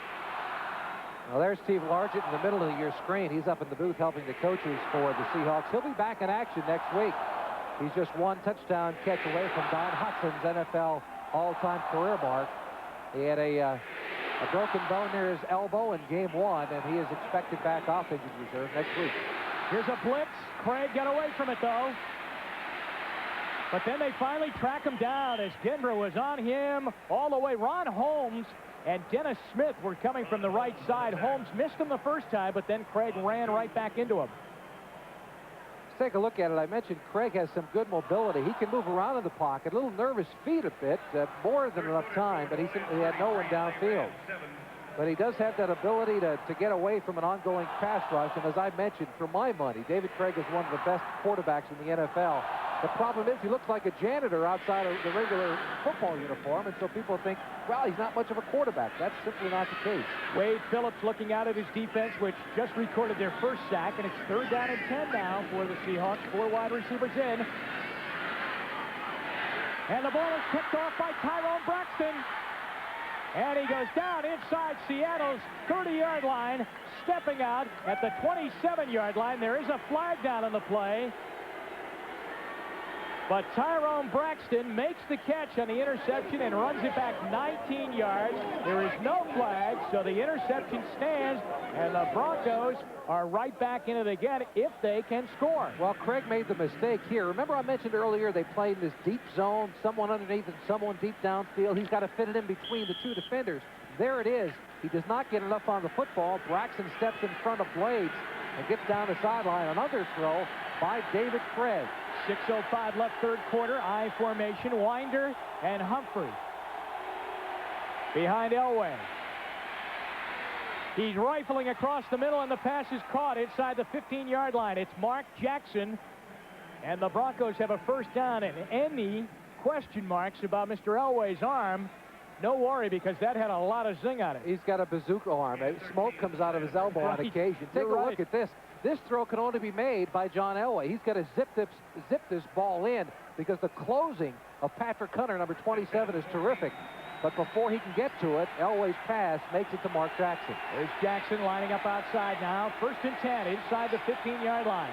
Well, there's Steve Largent in the middle of your screen. He's up in the booth helping the coaches for the Seahawks. He'll be back in action next week. He's just one touchdown catch away from Don Hutson's NFL all-time career mark. He had a broken bone near his elbow in game 1, and he is expected back off injured reserve next week. Here's a blitz. Craig got away from it, though. But then they finally track him down as Denver was on him all the way. Ron Holmes and Dennis Smith were coming from the right side. Holmes missed him the first time, but then Craig ran right back into him. Let's take a look at it. I mentioned Craig has some good mobility. He can move around in the pocket. A little nervous feet a bit, more than enough time, but he simply had no one downfield. But he does have that ability to get away from an ongoing pass rush. And as I mentioned, for my money, David Craig is one of the best quarterbacks in the NFL. The problem is he looks like a janitor outside of the regular football uniform, and so people think, well, he's not much of a quarterback. That's simply not the case. Wade Phillips looking out at his defense, which just recorded their first sack, and it's 3rd down and 10 now for the Seahawks. 4 wide receivers in. And the ball is picked off by Tyrone Braxton. And he goes down inside Seattle's 30-yard line, stepping out at the 27-yard line. There is a flag down on the play. But Tyrone Braxton makes the catch on the interception and runs it back 19 yards. There is no flag, so the interception stands, and the Broncos are right back in it again if they can score. Well, Craig made the mistake here. Remember I mentioned earlier they played in this deep zone, someone underneath and someone deep downfield. He's got to fit it in between the two defenders. There it is. He does not get enough on the football. Braxton steps in front of Blades and gets down the sideline. Another throw by David Craig. 6:05 left, 3rd quarter. I formation. Winder and Humphrey behind Elway. He's rifling across the middle, and the pass is caught inside the 15-yard line. It's Mark Jackson, and the Broncos have a 1st down. And any question marks about Mr. Elway's arm, no worry, because that had a lot of zing on it. He's got a bazooka arm. Smoke comes out of his elbow on occasion. Take a look at this. This throw can only be made by John Elway. He's got to zip this ball in because the closing of Patrick Hunter, number 27, is terrific. But before he can get to it, Elway's pass makes it to Mark Jackson. There's Jackson lining up outside now. 1st and 10 inside the 15-yard line.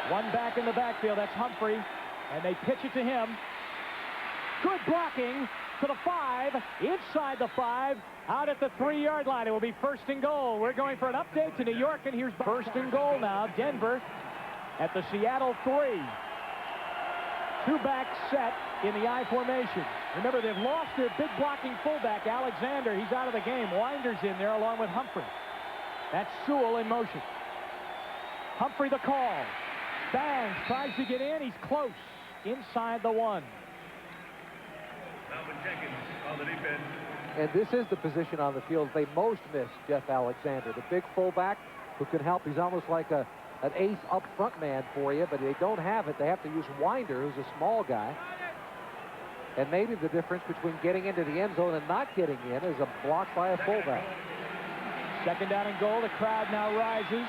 One back in the backfield. That's Humphrey. And they pitch it to him. Good blocking to the 5. Inside the 5. Out at the 3-yard line. It will be 1st and goal. We're going for an update to New York, and here's 1st and goal now. Denver at the Seattle 3. 2-back set in the I formation. Remember, they've lost their big blocking fullback, Alexander. He's out of the game. Winder's in there along with Humphrey. That's Sewell in motion. Humphrey the call. Bangs tries to get in. He's close. Inside the 1. Alvin Jenkins on the defense. And this is the position on the field they most miss Jeff Alexander, the big fullback who can help. He's almost like an ace up front man for you, but they don't have it. They have to use Winder, who's a small guy. And maybe the difference between getting into the end zone and not getting in is a block by a fullback. 2nd down and goal. The crowd now rises,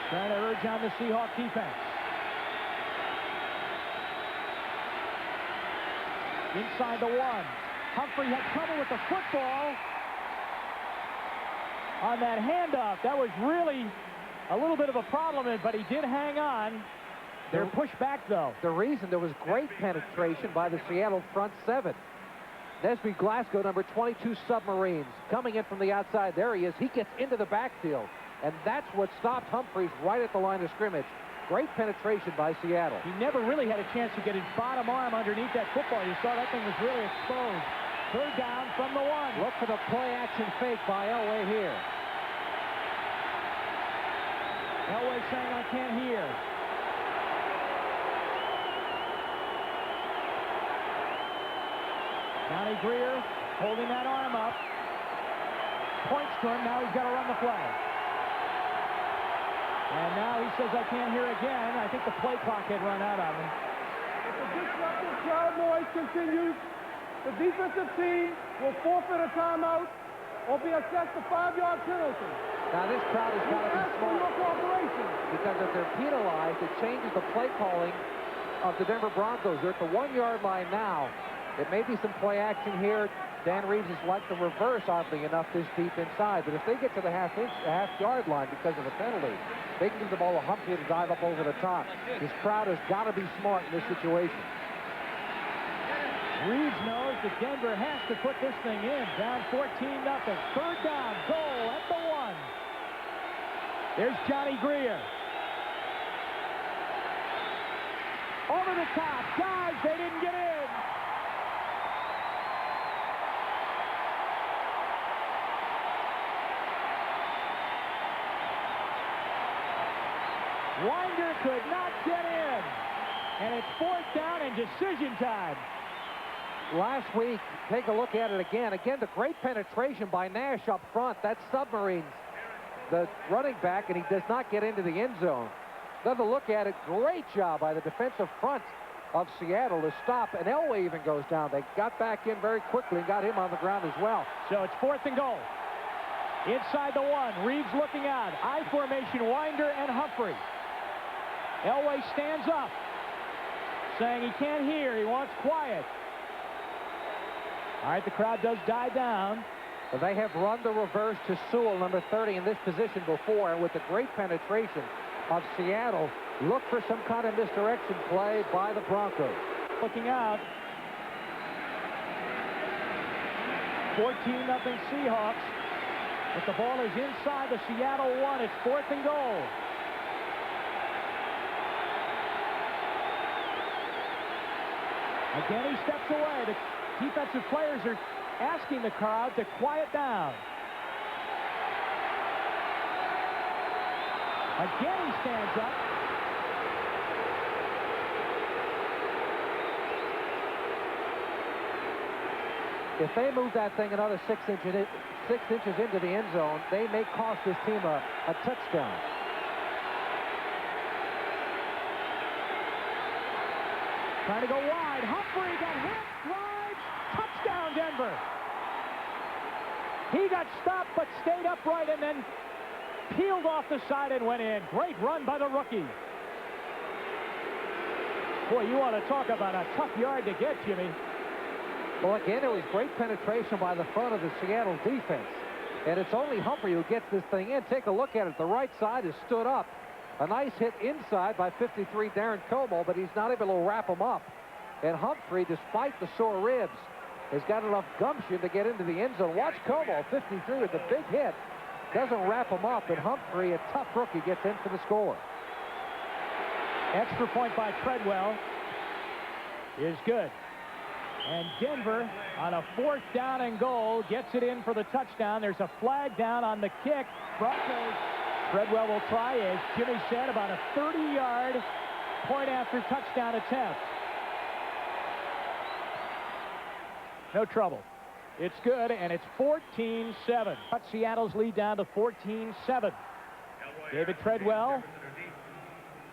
trying to urge on the Seahawk defense. Inside the 1. Humphrey had trouble with the football on that handoff. That was really a little bit of a problem, but he did hang on. They're pushed back, though. The reason there was great penetration by the Seattle front 7. Nesby Glasgow, number 22 Submarines, coming in from the outside. There he is. He gets into the backfield, and that's what stopped Humphreys right at the line of scrimmage. Great penetration by Seattle. He never really had a chance to get his bottom arm underneath that football. You saw that thing was really exposed. Third down from the 1. Look for the play-action fake by Elway here. Elway saying, I can't hear. Johnny Greer holding that arm up. Points to him. Now he's got to run the play. And now he says, I can't hear again. I think the play clock had run out on him. If the disruptive crowd noise continues, the defensive team will forfeit a timeout or be assessed a 5-yard penalty. Now this crowd has got to be Ask for smart, your cooperation. because if they're penalized, it changes the play calling of the Denver Broncos. They're at the 1-yard line now. It may be some play action here. Dan Reeves has liked the reverse, oddly enough, this deep inside. But if they get to the half-yard line because of the penalty, they can give the ball to Humphrey to dive up over the top. This crowd has got to be smart in this situation. Reeves knows that Denver has to put this thing in. Down 14-0. Third down, goal at the 1. There's Johnny Greer. Over the top. Guys, they didn't get in. Winder could not get in. And it's fourth down and decision time. Last week, take a look at it again. Again, the great penetration by Nash up front. That submarines the running back, and he does not get into the end zone. Another look at it. Great job by the defensive front of Seattle to stop, and Elway even goes down. They got back in very quickly and got him on the ground as well. So it's 4th and goal. Inside the 1. Reeves looking out. I formation, Winder and Humphrey. Elway stands up, saying he can't hear. He wants quiet. All right, the crowd does die down. But they have run the reverse to Sewell, number 30, in this position before, and with the great penetration of Seattle, look for some kind of misdirection play by the Broncos. Looking out. 14-0 Seahawks. But the ball is inside the Seattle 1. It's 4th and goal. Again, he steps away. The defensive players are asking the crowd to quiet down. Again, he stands up. If they move that thing another 6 inches into the end zone, they may cost this team a touchdown. Trying to go wide. Humphrey got hit. Drives. Touchdown, Denver. He got stopped but stayed upright and then peeled off the side and went in. Great run by the rookie. Boy, you want to talk about a tough yard to get, Jimmy. Well, again, it was great penetration by the front of the Seattle defense. And it's only Humphrey who gets this thing in. Take a look at it. The right side is stood up. A nice hit inside by 53 Darren Como, but he's not able to wrap him up. And Humphrey, despite the sore ribs, has got enough gumption to get into the end zone. Watch Como, 53 with the big hit. Doesn't wrap him up, and Humphrey, a tough rookie, gets in for the score. Extra point by Treadwell is good. And Denver, on a 4th down and goal, gets it in for the touchdown. There's a flag down on the kick. Broncos. Treadwell will try, as Jimmy said, about a 30-yard point after touchdown attempt. No trouble. It's good, and it's 14-7. Cut Seattle's lead down to 14-7. David Treadwell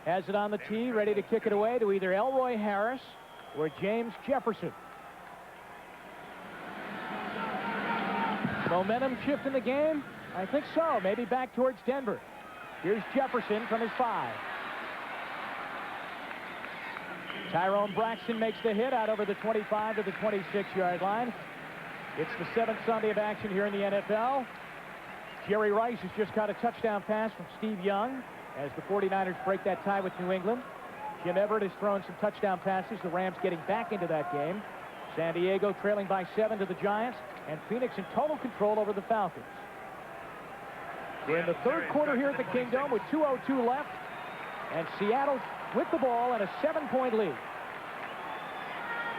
has it on the tee, ready to kick it away to either Elroy Harris or James Jefferson. Momentum shift in the game? I think so. Maybe back towards Denver. Here's Jefferson from his 5. Tyrone Braxton makes the hit out over the 25 to the 26-yard line. It's the 7th Sunday of action here in the NFL. Jerry Rice has just got a touchdown pass from Steve Young as the 49ers break that tie with New England. Jim Everett has thrown some touchdown passes. The Rams getting back into that game. San Diego trailing by 7 to the Giants, and Phoenix in total control over the Falcons. We're in the 3rd quarter here at the Kingdom with 2:02 left. And Seattle with the ball and a 7-point lead.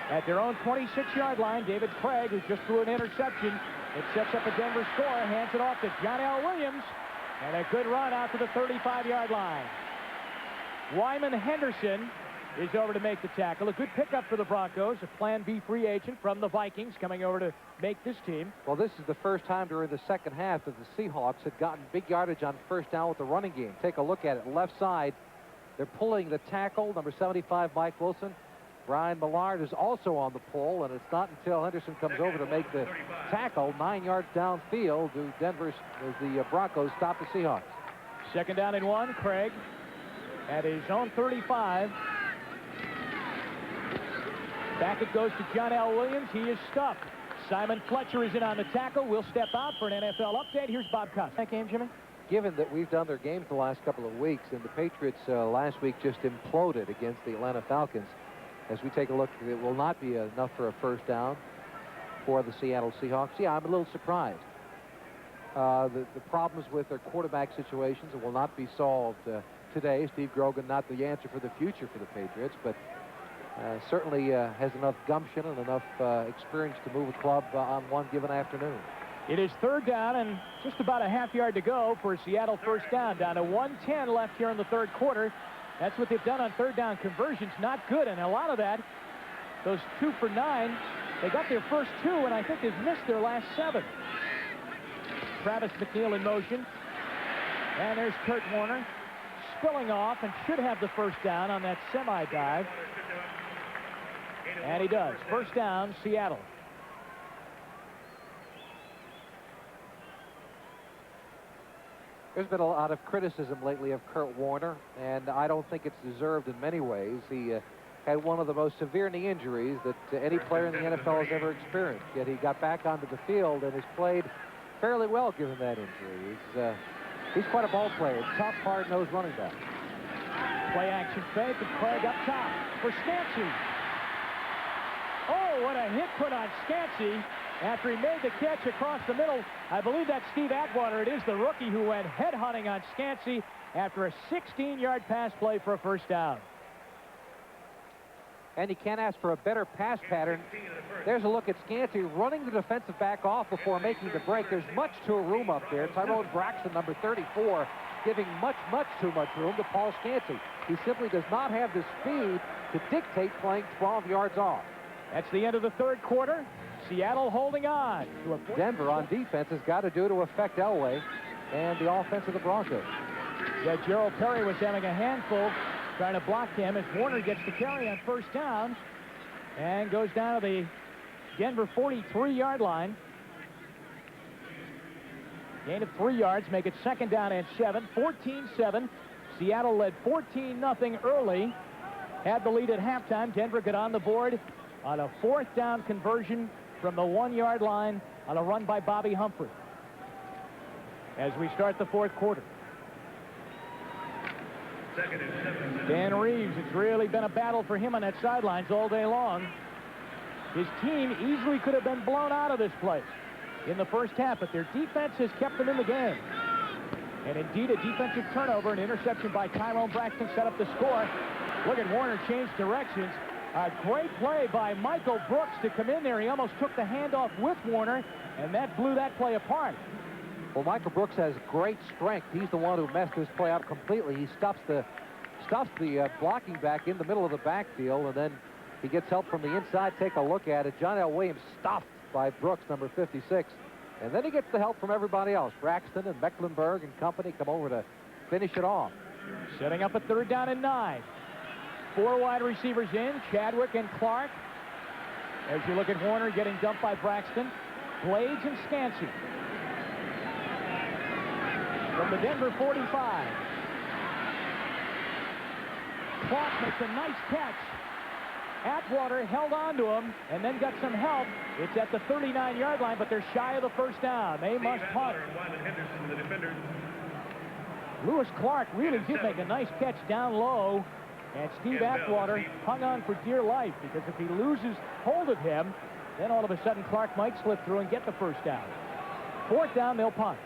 At their own 26-yard line, David Craig, who just threw an interception, it sets up a Denver score, hands it off to John L. Williams, and a good run out to the 35-yard line. Wyman Henderson is over to make the tackle. A good pickup for the Broncos, a Plan B free agent from the Vikings coming over to make this team. Well, this is the first time during the second half that the Seahawks had gotten big yardage on first down with the running game. Take a look at it. Left side, they're pulling the tackle, number 75, Mike Wilson. Brian Millard is also on the pull, and it's not until Henderson comes over to make the tackle 9 yards downfield do the Broncos stop the Seahawks. Second down and 1. Craig at his own 35. Back it goes to John L. Williams. He is stuck. Simon Fletcher is in on the tackle. We'll step out for an NFL update. Here's Bob Cuss. That game, Jimmy? Given that we've done their games the last couple of weeks, and the Patriots last week just imploded against the Atlanta Falcons, as we take a look, it will not be enough for a first down for the Seattle Seahawks. Yeah, I'm a little surprised. The problems with their quarterback situations will not be solved today. Steve Grogan not the answer for the future for the Patriots, but certainly has enough gumption and enough experience to move a club on one given afternoon. It is third down and just about a half yard to go for Seattle first down. Down to 1:10 left here in the third quarter. That's what they've done on third down conversions. Not good, and a lot of that, those 2 for 9, they got their first 2, and I think they've missed their last 7. Travis McNeil in motion. And there's Kurt Warner spilling off and should have the first down on that semi-dive. And he does. First down, Seattle. There's been a lot of criticism lately of Kurt Warner, and I don't think it's deserved in many ways. He had one of the most severe knee injuries that any player in the NFL has ever experienced. Yet he got back onto the field and has played fairly well given that injury. He's quite a ball player, tough, hard-nosed running back. Play action fake, and Craig up top for Scansey. Oh, what a hit put on Scansey after he made the catch across the middle. I believe that's Steve Atwater. It is the rookie who went head-hunting on Scansey after a 16-yard pass play for a first down. And you can't ask for a better pass pattern. There's a look at Scansey running the defensive back off before making the break. There's much too room up there. Tyrone Braxton, number 34, giving much too much room to Paul Scansey. He simply does not have the speed to dictate playing 12 yards off. That's the end of the third quarter. Seattle holding on to a Denver on defense has got to do to affect Elway and the offense of the Broncos. Yeah, Gerald Perry was having a handful trying to block him as Warner gets the carry on first down and goes down to the Denver 43-yard line. Gain of 3 yards, make it second down and 7. 14-7. Seattle led 14-0 early. Had the lead at halftime. Denver got on the board on a fourth down conversion from the 1-yard line on a run by Bobby Humphrey. As we start the fourth quarter. Dan Reeves, it's really been a battle for him on that sidelines all day long. His team easily could have been blown out of this place in the first half, but their defense has kept them in the game. And indeed, a defensive turnover, an interception by Tyrone Braxton set up the score. Look at Warner change directions. A great play by Michael Brooks to come in there. He almost took the handoff with Warner, and that blew that play apart. Well, Michael Brooks has great strength. He's the one who messed this play up completely. He stuffs the blocking back in the middle of the backfield, and then he gets help from the inside. Take a look at it. John L. Williams stuffed by Brooks, number 56. And then he gets the help from everybody else. Braxton and Mecklenburg and company come over to finish it off. Setting up a third down and 9. 4 wide receivers in, Chadwick and Clark. As you look at Warner getting dumped by Braxton. Blades and Scansey. From the Denver 45. Clark makes a nice catch. Atwater held on to him and then got some help. It's at the 39-yard line, but they're shy of the first down. They must punt. Lewis Clark really did make a nice catch down low, and Steve Atwater hung on for dear life, because if he loses hold of him, then all of a sudden Clark might slip through and get the first down. Fourth down, they'll punt.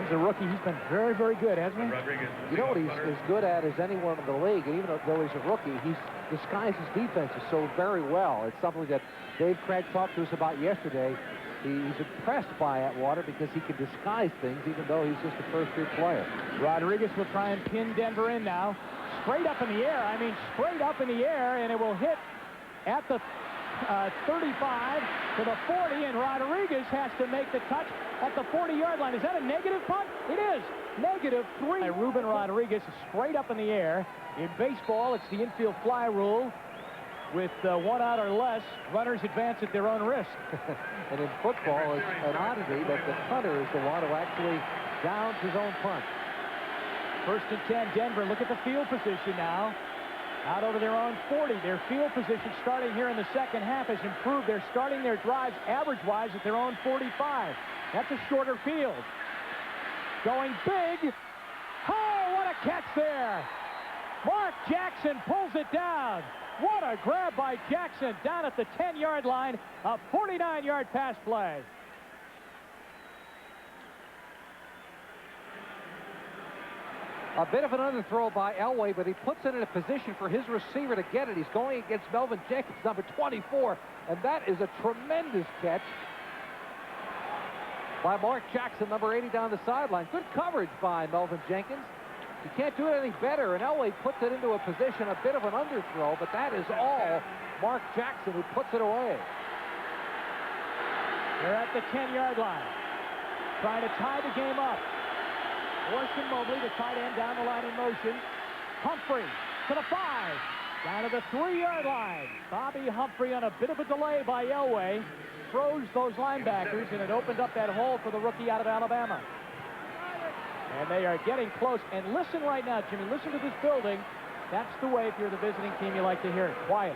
He's a rookie. He's been very, very good, hasn't he? Rodriguez. You know what he's as good at as anyone in the league, and even though he's a rookie, he's disguised his defenses so very well. It's something that Dave Craig talked to us about yesterday. He's impressed by Atwater because he can disguise things even though he's just a first-year player. Rodriguez will try and pin Denver in now. Straight up in the air. I mean, straight up in the air, and it will hit at the 35 to the 40, and Rodriguez has to make the touch at the 40-yard line. Is that a negative punt? It is. -3. Ruben Rodriguez is straight up in the air. In baseball, it's the infield fly rule. With 1 out or less, runners advance at their own risk. And in football, it's an oddity that the punter is the one who actually downs his own punt. 1st and 10, Denver. Look at the field position now. Out over their own 40. Their field position starting here in the second half has improved. They're starting their drives average-wise at their own 45. That's a shorter field. Going big. Oh, what a catch there. Mark Jackson pulls it down. What a grab by Jackson down at the 10-yard line. A 49-yard pass play. A bit of an underthrow by Elway, but he puts it in a position for his receiver to get it. He's going against Melvin Jenkins, number 24, and that is a tremendous catch by Mark Jackson, number 80, down the sideline. Good coverage by Melvin Jenkins. You can't do it any better, and Elway puts it into a position, a bit of an underthrow, but that is all Mark Jackson who puts it away. They're at the 10-yard line, trying to tie the game up. Orson Mobley, the tight end, down the line in motion. Humphrey to the 5, down to the 3-yard line. Bobby Humphrey on a bit of a delay by Elway froze those linebackers, and it opened up that hole for the rookie out of Alabama. And they are getting close. And listen right now, Jimmy, listen to this building. That's the way, if you're the visiting team, you like to hear it. Quiet.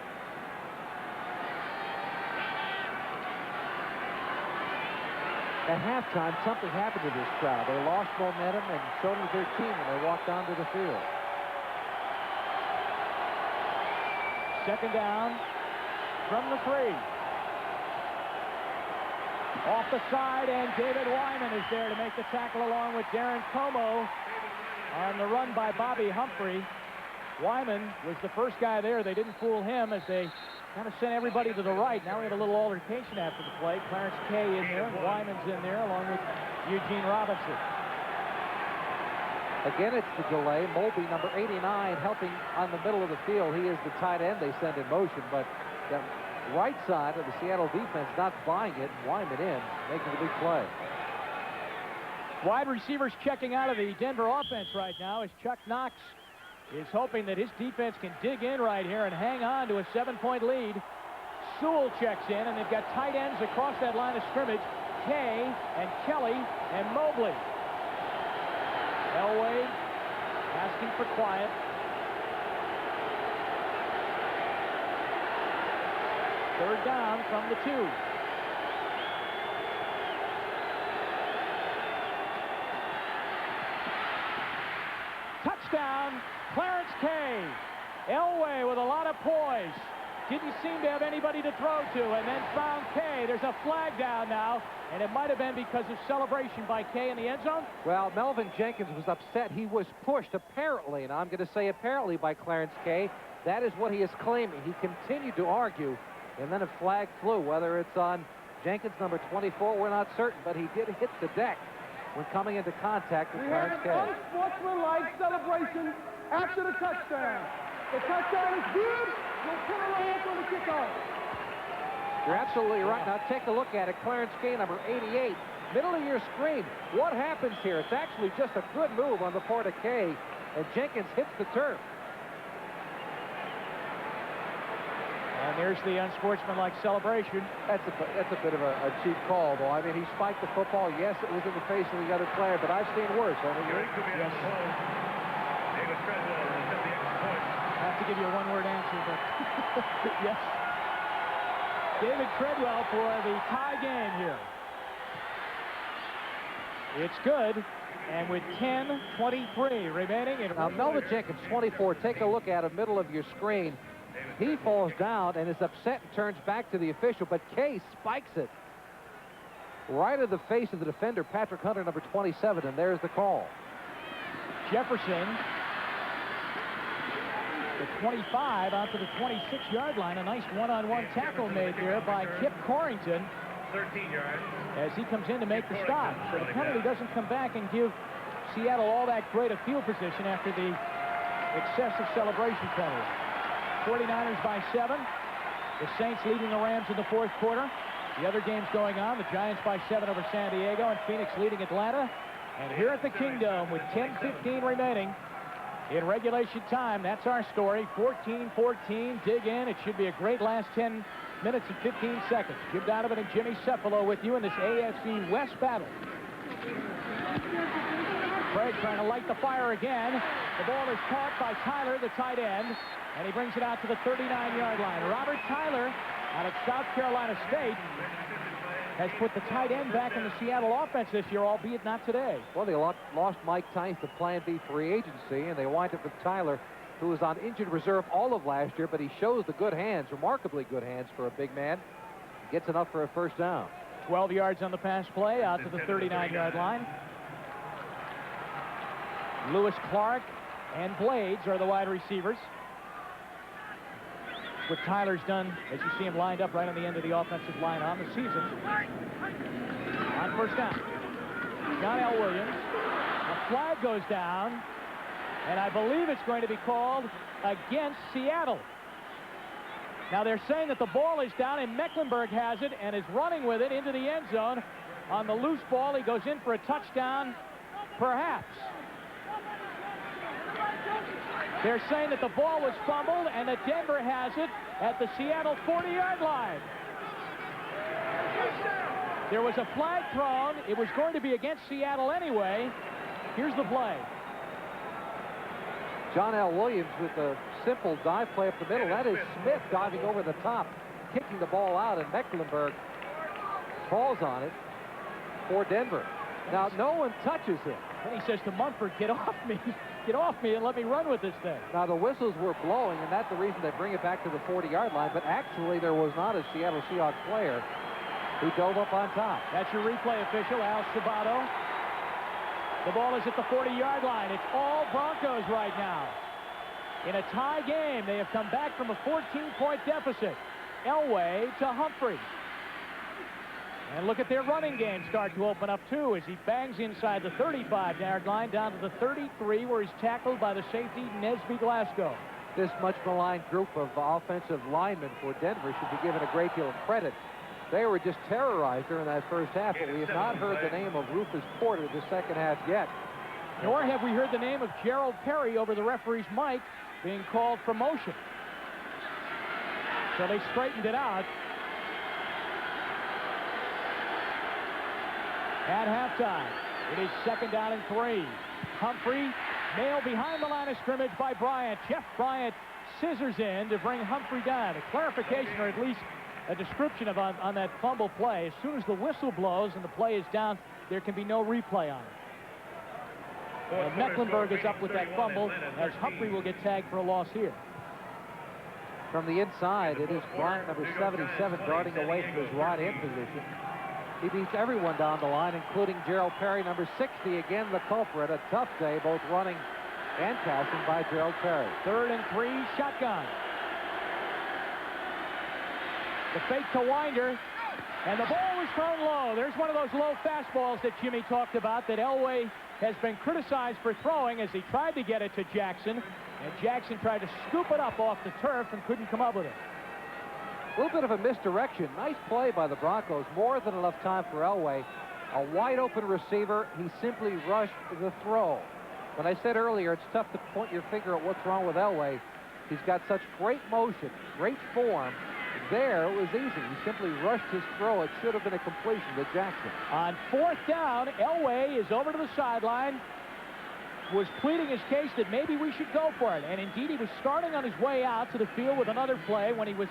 At halftime, something happened to this crowd. They lost momentum, and so did their team when they walked onto the field. 2nd down from the 3. Off the side, and David Wyman is there to make the tackle along with Darren Como on the run by Bobby Humphrey. Wyman was the first guy there. They didn't fool him as they kind of sent everybody to the right. Now we have a little altercation after the play. Clarence Kay in there. Wyman's in there along with Eugene Robinson. Again, it's the delay. Mobley, number 89, helping on the middle of the field. He is the tight end they send in motion, but the right side of the Seattle defense not buying it. Wyman in, making the big play. Wide receivers checking out of the Denver offense right now as Chuck Knox is hoping that his defense can dig in right here and hang on to a 7-point lead. Sewell checks in, and they've got tight ends across that line of scrimmage. Kay and Kelly and Mobley. Elway asking for quiet. Third down from the 2. Touchdown, Clarence Kay. Elway with a lot of poise. Didn't seem to have anybody to throw to, and then found Kay. There's a flag down now, and it might have been because of celebration by Kay in the end zone. Well, Melvin Jenkins was upset. He was pushed, apparently, and I'm going to say apparently, by Clarence Kay. That is what he is claiming. He continued to argue, and then a flag flew. Whether it's on Jenkins, number 24, we're not certain, but he did hit the deck when coming into contact with Clarence Kay. Unsportsmanlike celebration after the touchdown. The touchdown is good. We'll put a hands on the kickoff. You're absolutely right. Now take a look at it. Clarence Kay, number 88, middle of your screen. What happens here? It's actually just a good move on the part of Kay, and Jenkins hits the turf. And there's the unsportsmanlike celebration. That's a bit of a cheap call, though. I mean, he spiked the football. Yes, it was in the face of the other player, but I've seen worse. Yes. David Treadwell will set the extra point. I have to give you a one-word answer, but yes. David Treadwell for the tie game here. It's good, and with 10:23 remaining. Now, Melvin Jenkins, 24, take a look at him, middle of your screen. He falls down and is upset and turns back to the official, but Kay spikes it. right of the face of the defender, Patrick Hunter, number 27, and there's the call. Jefferson, the 25 out to the 26-yard line. A nice one-on-one tackle made there by Kip Corrington 13 yards. as he comes in to make the stop. So the penalty doesn't come back and give Seattle all that great a field position after the excessive celebration penalty. 49ers by 7. The Saints leading the Rams in the fourth quarter. The other games going on. The Giants by 7 over San Diego, and Phoenix leading Atlanta. And here at the Kingdome with 10:15 remaining in regulation time, that's our story. 14-14. Dig in. It should be a great last 10 minutes and 15 seconds. Jim Donovan and Jimmy Cephalo with you in this AFC West battle. Craig trying to light the fire again. The ball is caught by Tyler, the tight end, and he brings it out to the 39-yard line. Robert Tyler out of South Carolina State has put the tight end back in the Seattle offense this year, albeit not today. Well, they lost Mike Tice to Plan B free agency, and they wind up with Tyler, who was on injured reserve all of last year, but he shows the good hands, remarkably good hands for a big man. Gets enough for a first down. 12 yards on the pass play out to the 39-yard line. Lewis Clark and Blades are the wide receivers. What Tyler's done, as you see him lined up right on the end of the offensive line on the season. On first down, John L. Williams. A flag goes down, and I believe it's going to be called against Seattle. Now they're saying that the ball is down, and Mecklenburg has it and is running with it into the end zone. On the loose ball, he goes in for a touchdown, perhaps. They're saying that the ball was fumbled and that Denver has it at the Seattle 40-yard line. There was a flag thrown. It was going to be against Seattle anyway. Here's the play. John L. Williams with a simple dive play up the middle. That is Smith diving over the top, kicking the ball out, and Mecklenburg falls on it for Denver. Now, no one touches him. Then he says to Mumford, get off me. Get off me and let me run with this thing. Now, the whistles were blowing, and that's the reason they bring it back to the 40-yard line, but actually there was not a Seattle Seahawks player who dove up on top. That's your replay official, Al Sabato. The ball is at the 40-yard line. It's all Broncos right now. In a tie game, they have come back from a 14-point deficit. Elway to Humphrey. And look at their running game start to open up, too, as he bangs inside the 35-yard line down to the 33, where he's tackled by the safety, Nesby Glasgow. This much maligned group of offensive linemen for Denver should be given a great deal of credit. They were just terrorized during that first half, but we have not heard the name of Rufus Porter the second half yet. Nor have we heard the name of Gerald Perry over the referee's mic being called for motion. So they straightened it out. At halftime, it is second down and 3. Humphrey nailed behind the line of scrimmage by Bryant. Jeff Bryant scissors in to bring Humphrey down. A clarification, or at least a description of on that fumble play. As soon as the whistle blows and the play is down, there can be no replay on it. And Mecklenburg is up with that fumble, as Humphrey will get tagged for a loss here. From the inside, it is Bryant, number 77, darting away from his right end position. He beats everyone down the line, including Gerald Perry, number 60, again the culprit. A tough day, both running and passing by Gerald Perry. 3rd and 3, shotgun. The fake to Winder, and the ball was thrown low. There's one of those low fastballs that Jimmy talked about that Elway has been criticized for throwing as he tried to get it to Jackson, and Jackson tried to scoop it up off the turf and couldn't come up with it. A little bit of a misdirection. Nice play by the Broncos. More than enough time for Elway. A wide open receiver. He simply rushed the throw. When I said earlier, it's tough to point your finger at what's wrong with Elway. He's got such great motion, great form. There, it was easy. He simply rushed his throw. It should have been a completion to Jackson. On 4th down, Elway is over to the sideline, was pleading his case that maybe we should go for it. And indeed, he was starting on his way out to the field with another play when he was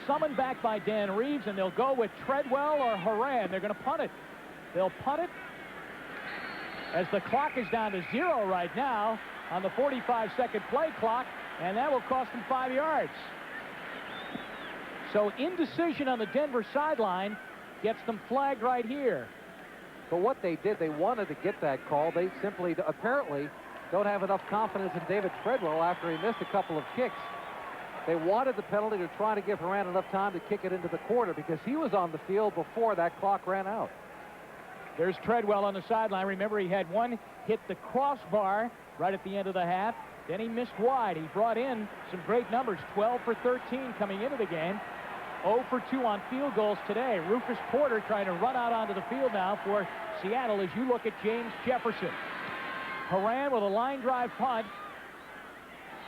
summoned back by Dan Reeves, and they'll go with Treadwell or Horan. They're going to punt it. They'll punt it as the clock is down to 0 right now on the 45-second play clock, and that will cost them 5 yards. So indecision on the Denver sideline gets them flagged right here. But what they did, they wanted to get that call. They simply, apparently, don't have enough confidence in David Treadwell after he missed a couple of kicks. They wanted the penalty to try to give Horan enough time to kick it into the corner because he was on the field before that clock ran out. There's Treadwell on the sideline. Remember, he had one hit the crossbar right at the end of the half. Then he missed wide. He brought in some great numbers, 12 for 13 coming into the game. 0 for 2 on field goals today. Rufus Porter trying to run out onto the field now for Seattle as you look at James Jefferson. Horan with a line drive punt.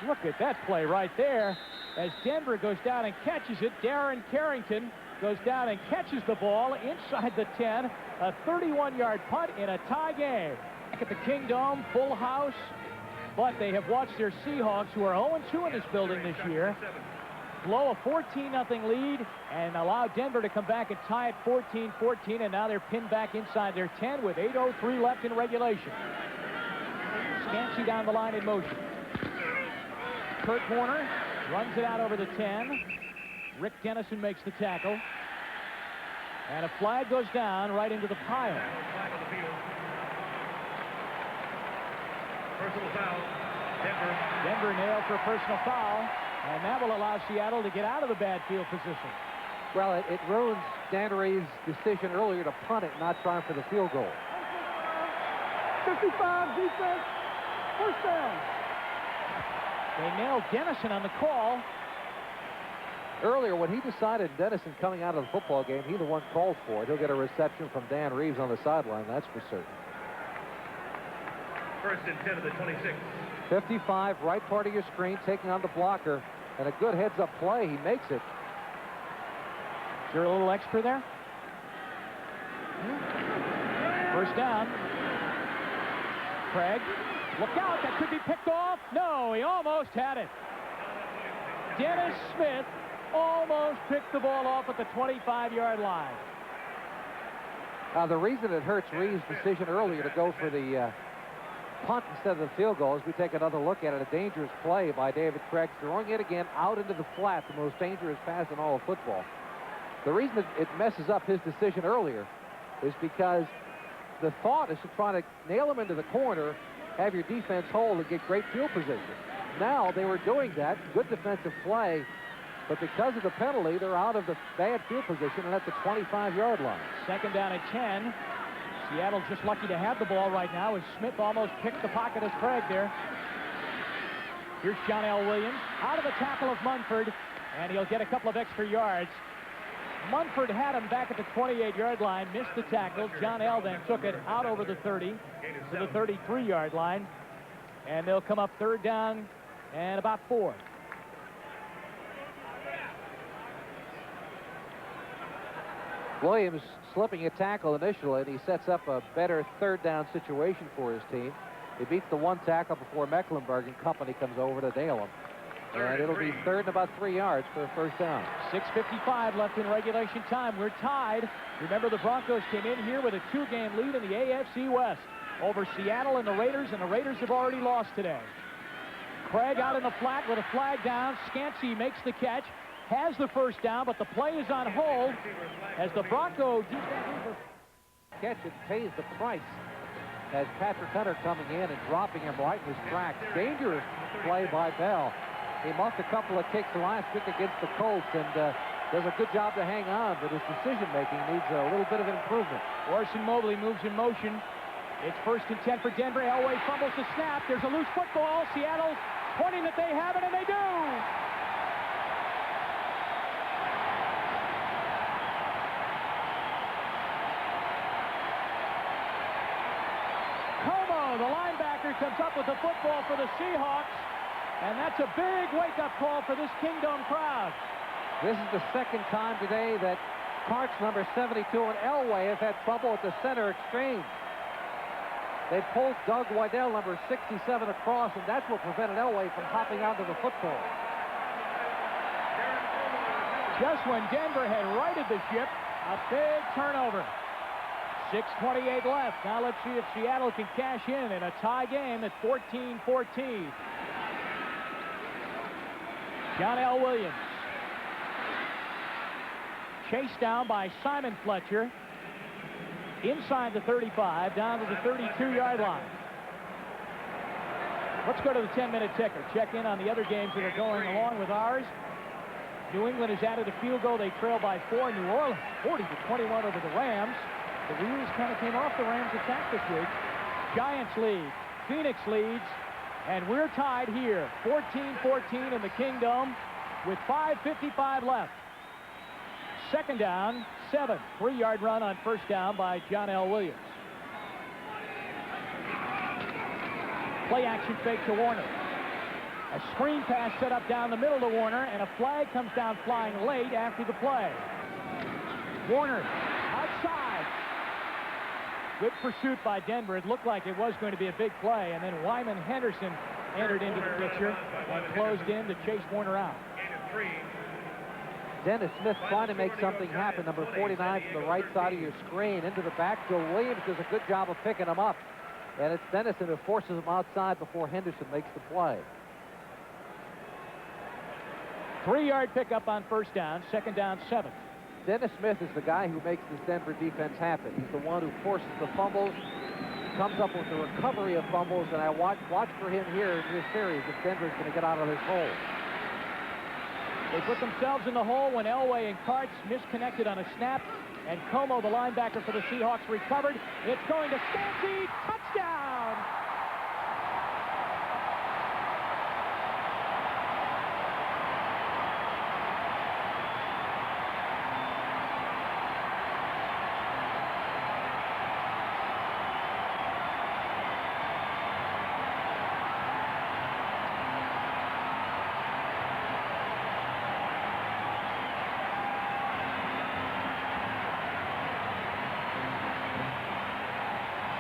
Look at that play right there. As Denver goes down and catches it, Darren Carrington goes down and catches the ball inside the 10. A 31-yard punt in a tie game. Back at the Kingdome, full house. But they have watched their Seahawks, who are 0-2 in this building this year, blow a 14-0 lead and allow Denver to come back and tie it 14-14, and now they're pinned back inside their 10 with 8:03 left in regulation. Scansey down the line in motion. Kurt Warner runs it out over the 10. Rick Dennison makes the tackle. And a flag goes down right into the pile. Personal foul. Denver nailed for a personal foul. And that will allow Seattle to get out of the bad field position. Well, it ruins Dan Reeves' decision earlier to punt it, not trying for the field goal. 55 defense. First down. They nailed Dennison on the call. Earlier, when he decided Dennison coming out of the football game, he the one called for it. He'll get a reception from Dan Reeves on the sideline, that's for certain. First and 10 of the 26. 55, right part of your screen, taking on the blocker, and a good heads-up play. He makes it. Is there a little extra there? First down. Craig, look out, that could be picked off. No, he almost had it. Dennis Smith almost picked the ball off at the 25-yard line. The reason it hurts Reeves' decision earlier to go for the punt instead of the field goal as we take another look at it. A dangerous play by David Craig, throwing it again out into the flat, the most dangerous pass in all of football. The reason it messes up his decision earlier is because the thought is to try to nail him into the corner, have your defense hold, and get great field position. Now they were doing that, good defensive play, but because of the penalty, they're out of the bad field position and at the 25-yard line. Second down at 10. Seattle just lucky to have the ball right now as Smith almost picked the pocket as Craig there. Here's John L. Williams out of the tackle of Munford, and he'll get a couple of extra yards. Munford had him back at the 28-yard line, missed the tackle. John L. then took it out over the 30 to the 33-yard line, and they'll come up third down and about 4. Williams slipping a tackle initially, and he sets up a better third down situation for his team. He beats the one tackle before Mecklenburg, and company comes over to nail him. And it'll be third and about 3 yards for a first down. 6:55 left in regulation time. We're tied. Remember, the Broncos came in here with a 2-game lead in the AFC West over Seattle and the Raiders have already lost today. Craig out in the flat with a flag down. Scansey makes the catch, has the first down, but the play is on hold as the Bronco defense catch it pays the price as Patrick Hunter coming in and dropping him right in his tracks. Dangerous play by Bell. He muffed a couple of kicks last week against the Colts and does a good job to hang on, but his decision-making needs a little bit of an improvement. Orson Mobley moves in motion. It's first and 10 for Denver. Elway fumbles the snap. There's a loose football. Seattle pointing that they have it, and they do. Como, the linebacker, comes up with the football for the Seahawks. And that's a big wake-up call for this Kingdome crowd. This is the second time today that Karts number 72 and Elway have had trouble at the center exchange. They pulled Doug Waddell, number 67, across, and that's what prevented Elway from hopping onto the football. Just when Denver had righted the ship, a big turnover. 6:28 left. Now let's see if Seattle can cash in a tie game at 14-14. John L. Williams. Chased down by Simon Fletcher. inside the 35, down to the 32-yard line. Let's go to the 10-minute ticker. Check in on the other games that are going along with ours. New England has added a field goal. They trail by 4. New Orleans 40-21 over the Rams. The wheels kind of came off the Rams' attack this week. Giants lead. Phoenix leads. And we're tied here. 14-14 in the Kingdom with 5:55 left. Second down, 7. 3-yard run on first down by John L. Williams. Play action fake to Warner. A screen pass set up down the middle to Warner, and a flag comes down flying late after the play. Warner outside. Good pursuit by Denver. It looked like it was going to be a big play, and then Wyman Henderson entered into the picture and closed in to chase Warner out. Dennis Smith trying to make something happen. Number 49 from the right side of your screen into the backfield. Williams does a good job of picking him up. And it's Dennison who forces him outside before Henderson makes the play. 3-yard pickup on first down, second down, 7. Dennis Smith is the guy who makes this Denver defense happen. He's the one who forces the fumbles, comes up with the recovery of fumbles, and I watch for him here in this series if Denver's going to get out of this hole. They put themselves in the hole when Elway and Karts misconnected on a snap, and Como, the linebacker for the Seahawks, recovered. It's going to Stancy. Touchdown!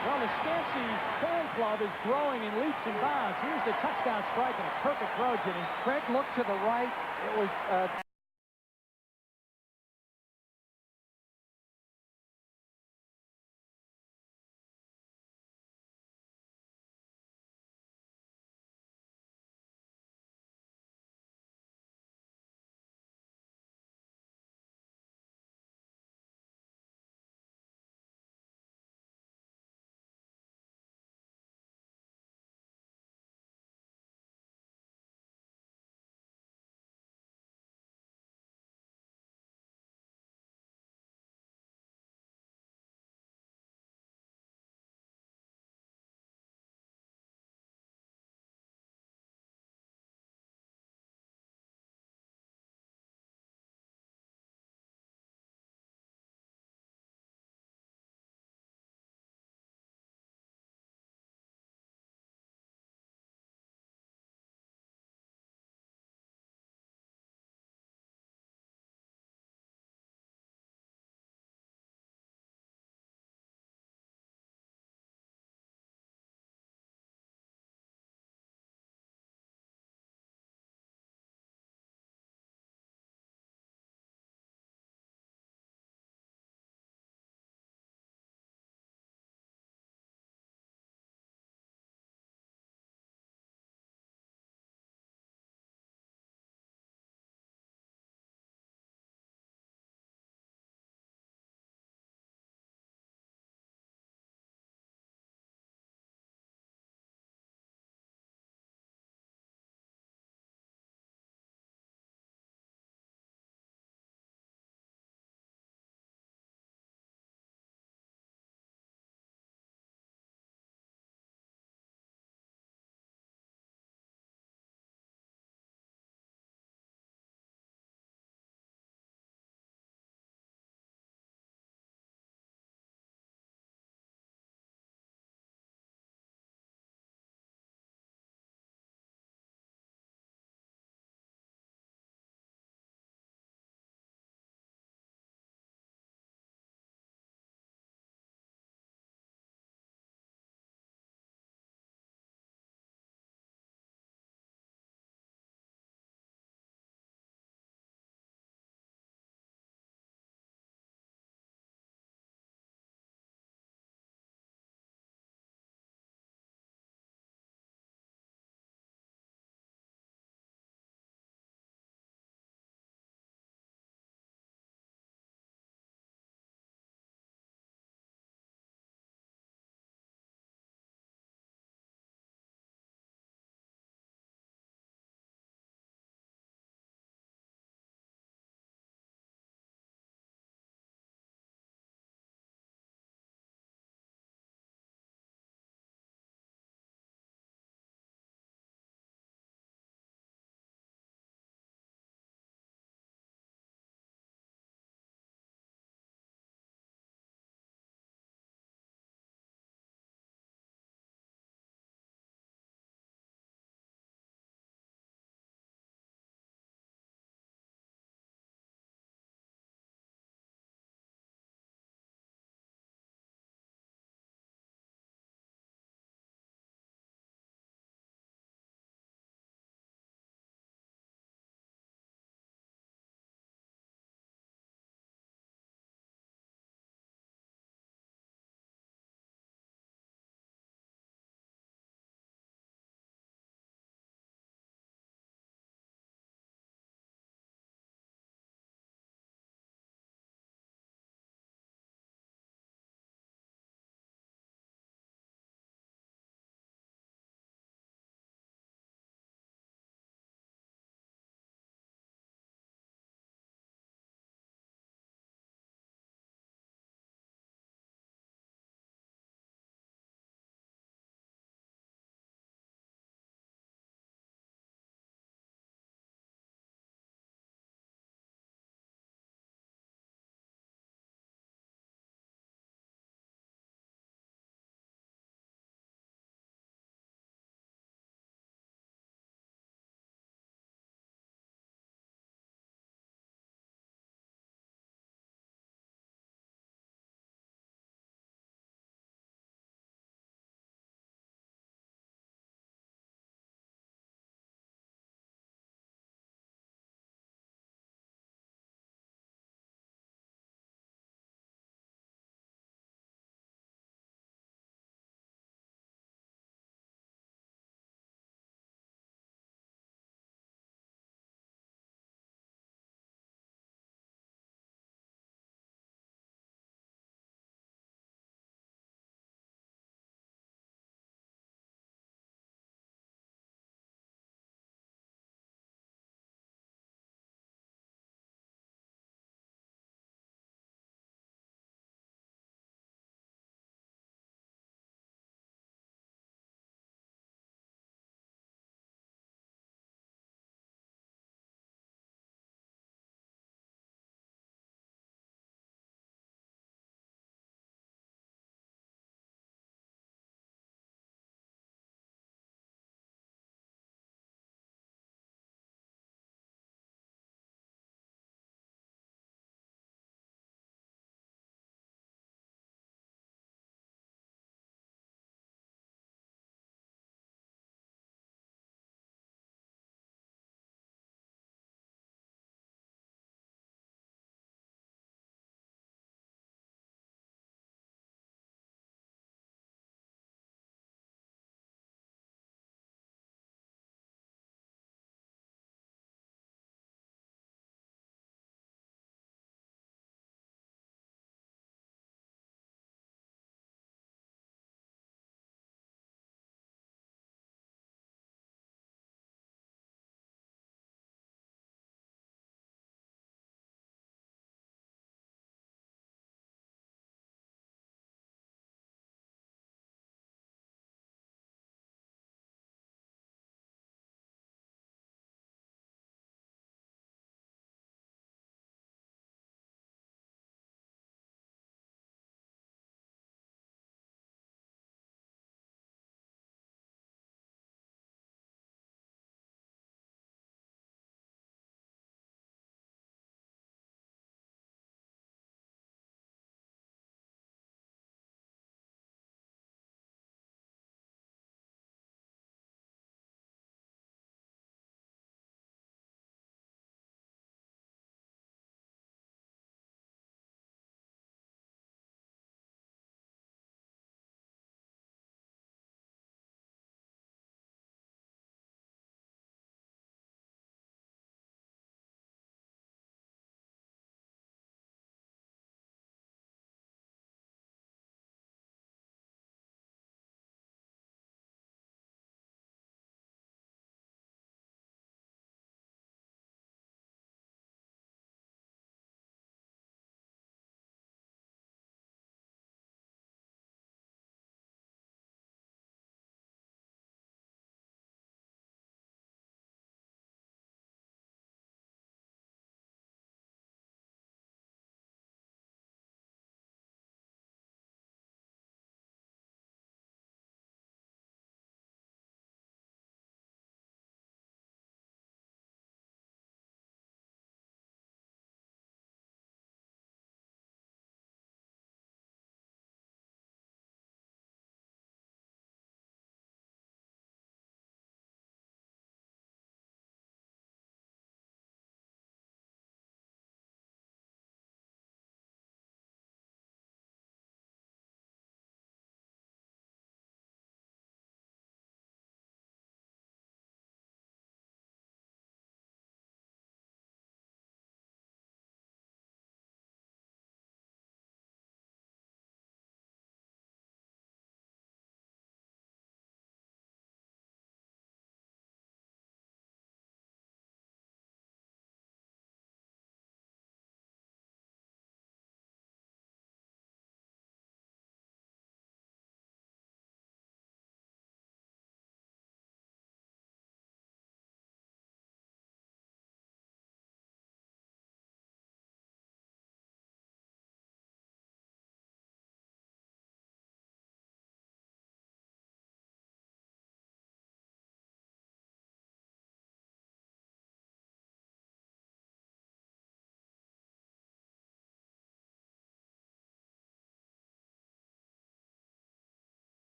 Well, the Stancy fan club is growing in leaps and bounds. Here's the touchdown strike and a perfect throw, Jimmy. Craig looked to the right. It was